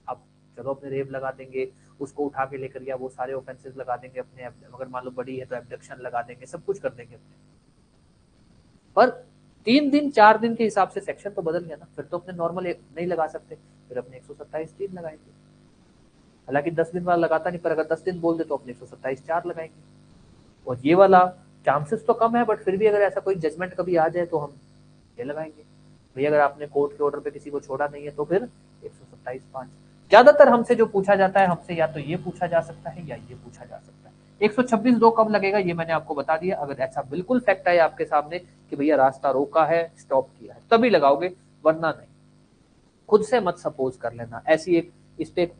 अब चलो अपने रेप लगा देंगे, उसको उठा के लेकर गया, वो सारे ऑफेंसेस लगा देंगे अपने, अगर मान लो बड़ी है तो एब्डक्शन लगा देंगे, सब कुछ कर देंगे अपने, पर 3 दिन 4 दिन के हिसाब से सेक्शन तो बदल गया ना, फिर तो अपने नॉर्मल नहीं लगा सकते, फिर अपने 127(3) लगाएंगे। हालांकि 10 दिन वाला लगाता नहीं, पर अगर 10 दिन बोल दे तो अपने 127(4) लगाएंगे। और ये वाला चांसेस तो कम है, बट फिर भी अगर ऐसा कोई जजमेंट कभी आ जाए तो हम ये लगाएंगे, भैया अगर आपने कोर्ट के ऑर्डर पे किसी को छोड़ा नहीं है तो फिर 127(5). ज्यादातर हमसे जो पूछा जाता है, हमसे या तो ये पूछा जा सकता है या ये पूछा जा सकता है। 126(2) कब लगेगा ये मैंने आपको बता दिया, अगर ऐसा बिल्कुल फैक्ट आए आपके सामने कि भैया रास्ता रोका है, स्टॉप किया है, तभी लगाओगे, वरना नहीं। खुद से मत सपोज कर लेना। ऐसी एक इस पे एक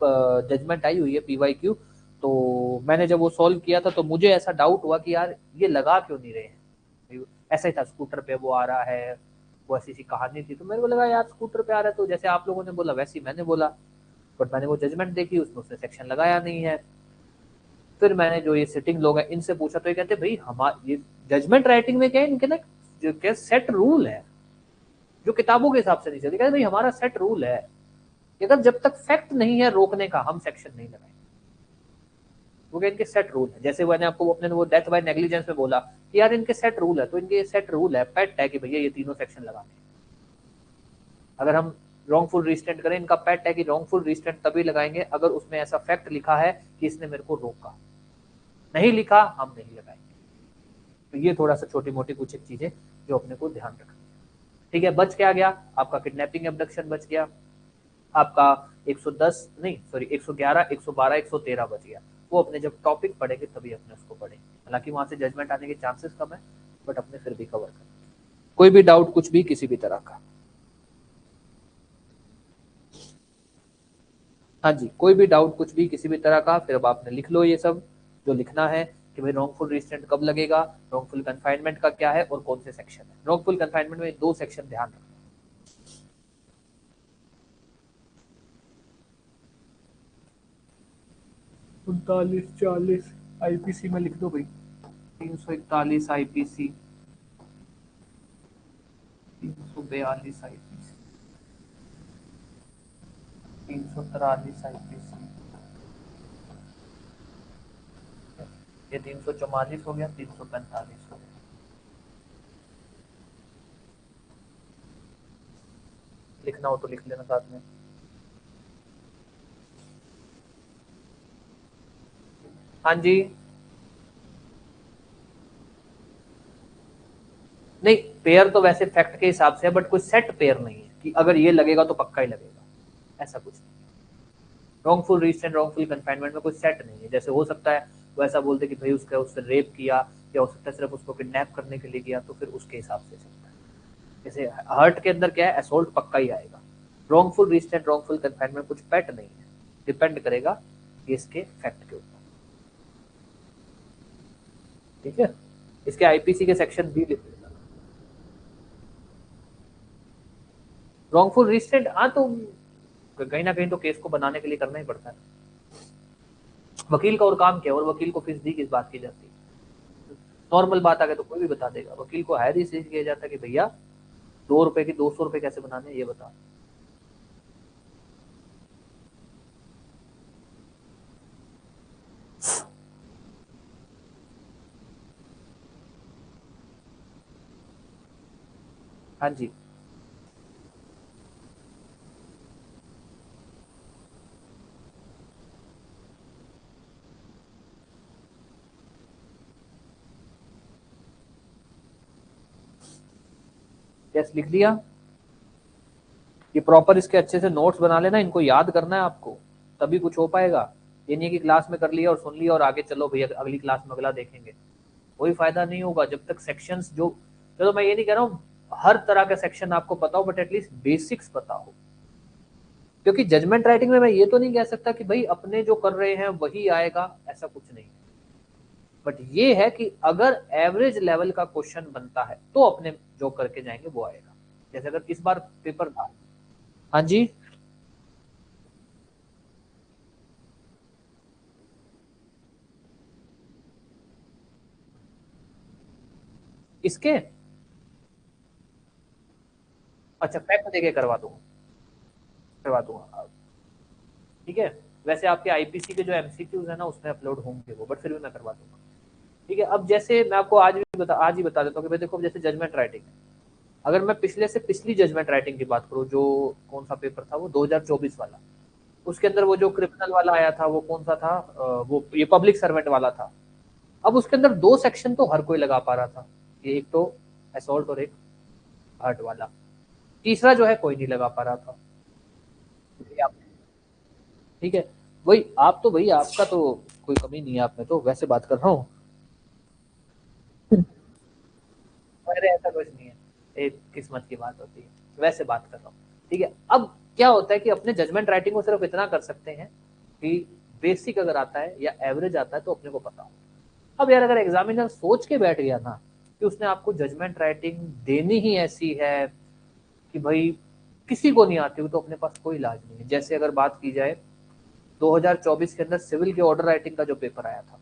जजमेंट आई हुई है PYQ, तो मैंने जब वो सॉल्व किया था तो मुझे ऐसा डाउट हुआ कि यार ये लगा क्यों नहीं रहे हैं, ऐसा ही था, स्कूटर पे वो आ रहा है, वो ऐसी सी कहानी थी, तो मेरे को लगा यार स्कूटर पे आ रहा है, तो जैसे आप लोगों ने बोला वैसे ही मैंने बोला, बट मैंने वो जजमेंट देखी, उसमें उसने सेक्शन लगाया नहीं है। फिर मैंने जो ये सिटिंग लोग हैं इनसे पूछा तो ये कहते भाई हमारे ये जजमेंट राइटिंग में क्या है, इनके ना जो क्या सेट रूल है, जो किताबों के हिसाब से नहीं चलती, कहते भाई हमारा सेट रूल है, अगर जब तक फैक्ट नहीं है रोकने का हम सेक्शन नहीं लगाएंगे, वो इनके सेट रूल है। जैसे मैंने आपको अपने वो डेथ बाय नेग्लिजेंस में बोला कि यार इनके सेट रूल है, तो इनके सेट रूल है, पेट है कि भैया ये तीनों सेक्शन लगाने हैं। अगर हम रॉन्गफुल रिस्ट्रेंट करें, इनका पेट है कि रॉन्गफुल रिस्ट्रेंट तभी लगाएंगे अगर उसमें ऐसा फैक्ट लिखा है कि इसने मेरे को रोका, नहीं लिखा हम नहीं लगाएंगे। तो ये थोड़ा सा छोटी मोटी कुछ एक चीजें जो अपने को ध्यान रखनी है। ठीक है, बच क्या गया आपका, किडनैपिंग एब्डक्शन बच गया आपका, 110 नहीं सॉरी 111, 112, 113 बच गया। वो अपने जब टॉपिक पढ़ेंगे तभी अपने उसको पढ़ेंगे। हालांकि वहां से जजमेंट आने के चांसेस कम है, बट अपने फिर भी कवर करें। कोई भी डाउट कुछ भी किसी भी तरह का? हाँ जी, कोई भी डाउट कुछ भी किसी भी तरह का, फिर अब आपने लिख लो ये सब जो लिखना है कि भाई रॉन्गफुल रिस्ट्रेंट कब लगेगा, रॉन्गफुल कन्फाइनमेंट का क्या है और कौन से सेक्शन है। रॉन्गफुल कन्फाइनमेंट में 2 सेक्शन ध्यान रखना। 39-40 आईपीसी में लिख दो भाई। 341 आईपीसी, 342 आईपीसी, 343 आईपीसी, ये 344 हो गया, 345 हो गया। लिखना हो तो लिख लेना साथ में। हाँ जी, नहीं पेयर तो वैसे फैक्ट के हिसाब से है, बट कोई सेट पेयर नहीं है कि अगर ये लगेगा तो पक्का ही लगेगा, ऐसा कुछ नहीं। रॉन्गफुल रिस्ट्रेंट रॉन्गफुल कन्फाइनमेंट में कोई सेट नहीं है। जैसे हो सकता है वो ऐसा बोलते कि भाई उसका उससे रेप किया, या हो सकता है सिर्फ उसको किडनैप करने के लिए किया, तो फिर उसके हिसाब से चलता है। जैसे हर्ट के अंदर क्या है, असोल्ट पक्का ही आएगा। रॉन्गफुल रिस्ट्रेंट रॉन्गफुल कन्फाइनमेंट कुछ पेट नहीं है, डिपेंड करेगा केस के फैक्ट के ऊपर। ठीक है, इसके आईपीसी के सेक्शन बी लिख लेना। रॉन्गफुल रिस्ट्रेंट, हाँ तो कहीं ना कहीं तो केस को बनाने के लिए करना ही पड़ता है। वकील का और काम क्या है, और वकील को फीस दी किस बात की जाती है? नॉर्मल बात आ गई तो कोई भी बता देगा। वकील को हायर इसलिए किया जाता है कि भैया 2 रुपए की 200 रुपए कैसे बनाने ये बता। हाँ जी, यस लिख दिया। ये प्रॉपर इसके अच्छे से नोट्स बना लेना, इनको याद करना है आपको, तभी कुछ हो पाएगा। ये नहीं कि क्लास में कर लिया और सुन लिया और आगे चलो भैया अगली क्लास में अगला देखेंगे, कोई फायदा नहीं होगा जब तक सेक्शंस जो, चलो मैं ये नहीं कह रहा हूँ हर तरह का सेक्शन आपको पता हो, बट एटलीस्ट बेसिक्स पता हो। क्योंकि जजमेंट राइटिंग में मैं ये तो नहीं कह सकता कि भाई अपने जो कर रहे हैं वही आएगा, ऐसा कुछ नहीं है। बट ये है कि अगर एवरेज लेवल का क्वेश्चन बनता है तो अपने जो करके जाएंगे वो आएगा। जैसे अगर इस बार पेपर था। हाँ जी, इसके, अच्छा फैक्ट देके करवा दूंगा। ठीक है, वैसे आपके आईपीसी के जो एमसीक्यूज है ना उसमें अपलोड होंगे वो, बट फिर भी मैं करवा दूंगा। ठीक है, अब जैसे मैं आपको आज ही बता देता हूँ कि भाई देखो जैसे जजमेंट राइटिंग है, अगर मैं पिछले से पिछली जजमेंट राइटिंग की बात करूँ, जो कौन सा पेपर था वो 2024 वाला, उसके अंदर वो जो क्रिमिनल वाला आया था वो कौन सा था, वो ये पब्लिक सर्वेंट वाला था। अब उसके अंदर 2 सेक्शन तो हर कोई लगा पा रहा था, ये एक तो असॉल्ट और एक हर्ट वाला। तीसरा जो है कोई नहीं लगा पा रहा था। ठीक है, वही आप तो भाई आपका तो कोई कमी नहीं है आप में, तो वैसे बात कर रहा हूँ। अरे ऐसा कुछ नहीं है, एक किस्मत की बात होती है, वैसे बात कर रहा हूँ। ठीक है, अब क्या होता है कि अपने जजमेंट राइटिंग को सिर्फ इतना कर सकते हैं कि बेसिक अगर आता है या एवरेज आता है तो अपने को पता हो। अब यार अगर एग्जामिनर सोच के बैठ गया ना कि उसने आपको जजमेंट राइटिंग देनी ही ऐसी है कि भाई किसी को नहीं आती हो, तो अपने पास कोई इलाज नहीं है। जैसे अगर बात की जाए 2024 के अंदर सिविल के ऑर्डर राइटिंग का जो पेपर आया था,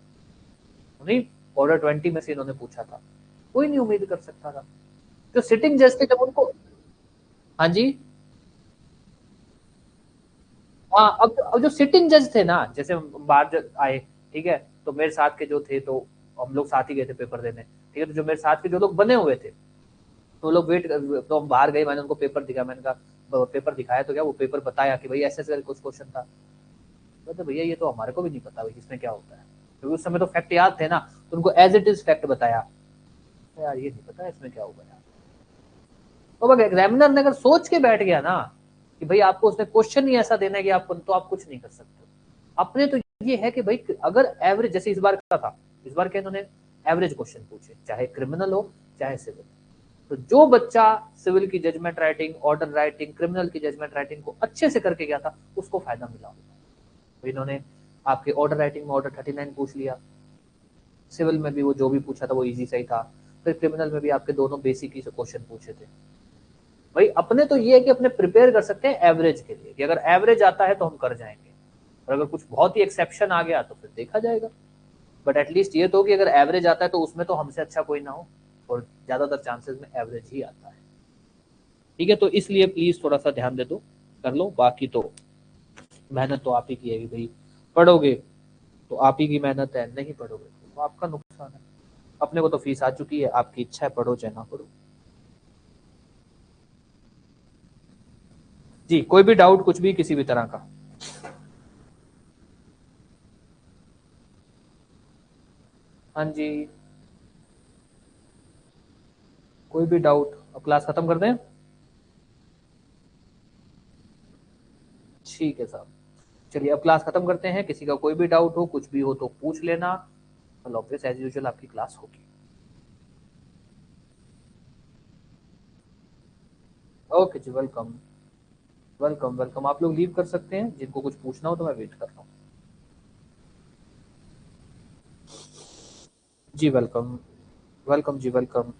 नहीं ऑर्डर 20 में से इन्होंने पूछा था, कोई नहीं उम्मीद कर सकता था। जो सिटिंग जज थे जब उनको, हाँ जी, हाँ अब जो सिटिंग जज थे ना, जैसे बाहर आए, ठीक है, तो मेरे साथ के जो थे तो हम लोग साथ ही गए थे पेपर देने। ठीक है, तो जो मेरे साथ के जो लोग बने हुए थे तो लोग वेट, तो हम बाहर गए, मैंने उनको पेपर दिखाया, मैंने कहा पेपर दिखाया तो क्या, वो पेपर बताया कि भाई ऐसे ऐसे कुछ क्वेश्चन था। तो भैया ये तो हमारे को भी नहीं पता भाई इसमें क्या होता है, क्योंकि उस समय तो फैक्ट याद थे ना, तो उनको एज इट इज फैक्ट बताया। तो यार ये नहीं पता इसमें क्या होगा यार। तो अगर एग्जामिनर ने अगर सोच के बैठ गया ना कि भाई आपको उसने क्वेश्चन ही ऐसा देना है कि आप, तो आप कुछ नहीं कर सकते। अपने तो ये है कि भाई अगर एवरेज, जैसे इस बार का था, इस बार क्या इन्होंने एवरेज क्वेश्चन पूछे, चाहे क्रिमिनल हो चाहे सिविल। तो जो बच्चा सिविल की judgement writing, order writing, criminal की जजमेंट राइटिंग को अच्छे से करके गया था, उसको फायदा मिला होगा। तो इन्होंने आपके ऑर्डर राइटिंग में ऑर्डर 39 पूछ लिया, सिविल में भी वो जो भी पूछा था वो इजी सही था, फिर क्रिमिनल में भी आपके दोनों बेसिक ही क्वेश्चन पूछे थे। भाई अपने तो ये है कि अपने प्रिपेयर कर सकते हैं एवरेज के लिए, कि अगर एवरेज आता है तो हम कर जाएंगे, और अगर कुछ बहुत ही एक्सेप्शन आ गया तो फिर देखा जाएगा। बट एटलीस्ट ये तो कि अगर एवरेज आता है तो उसमें तो हमसे अच्छा कोई ना हो, और ज्यादातर चांसेस में एवरेज ही आता है। ठीक है, तो इसलिए प्लीज थोड़ा सा ध्यान दे दो, कर लो। बाकी तो मेहनत तो आप ही की है कि भाई पढ़ोगे तो आप ही की मेहनत है, नहीं पढ़ोगे तो आपका नुकसान है। अपने को तो फीस आ चुकी है, आपकी इच्छा है पढ़ो चाहे ना पढ़ो। जी, कोई भी डाउट कुछ भी किसी भी तरह का? हाँ जी, कोई भी डाउट? अब क्लास खत्म कर दें? ठीक है साहब, चलिए अब क्लास खत्म करते हैं। किसी का कोई भी डाउट हो, कुछ भी हो तो पूछ लेना। कल ऑफिस एज यूजुअल आपकी क्लास होगी। ओके जी, वेलकम। वेलकम वेलकम, आप लोग लीव कर सकते हैं, जिनको कुछ पूछना हो तो मैं वेट कर रहा हूँ। जी वेलकम। वेलकम जी वेलकम।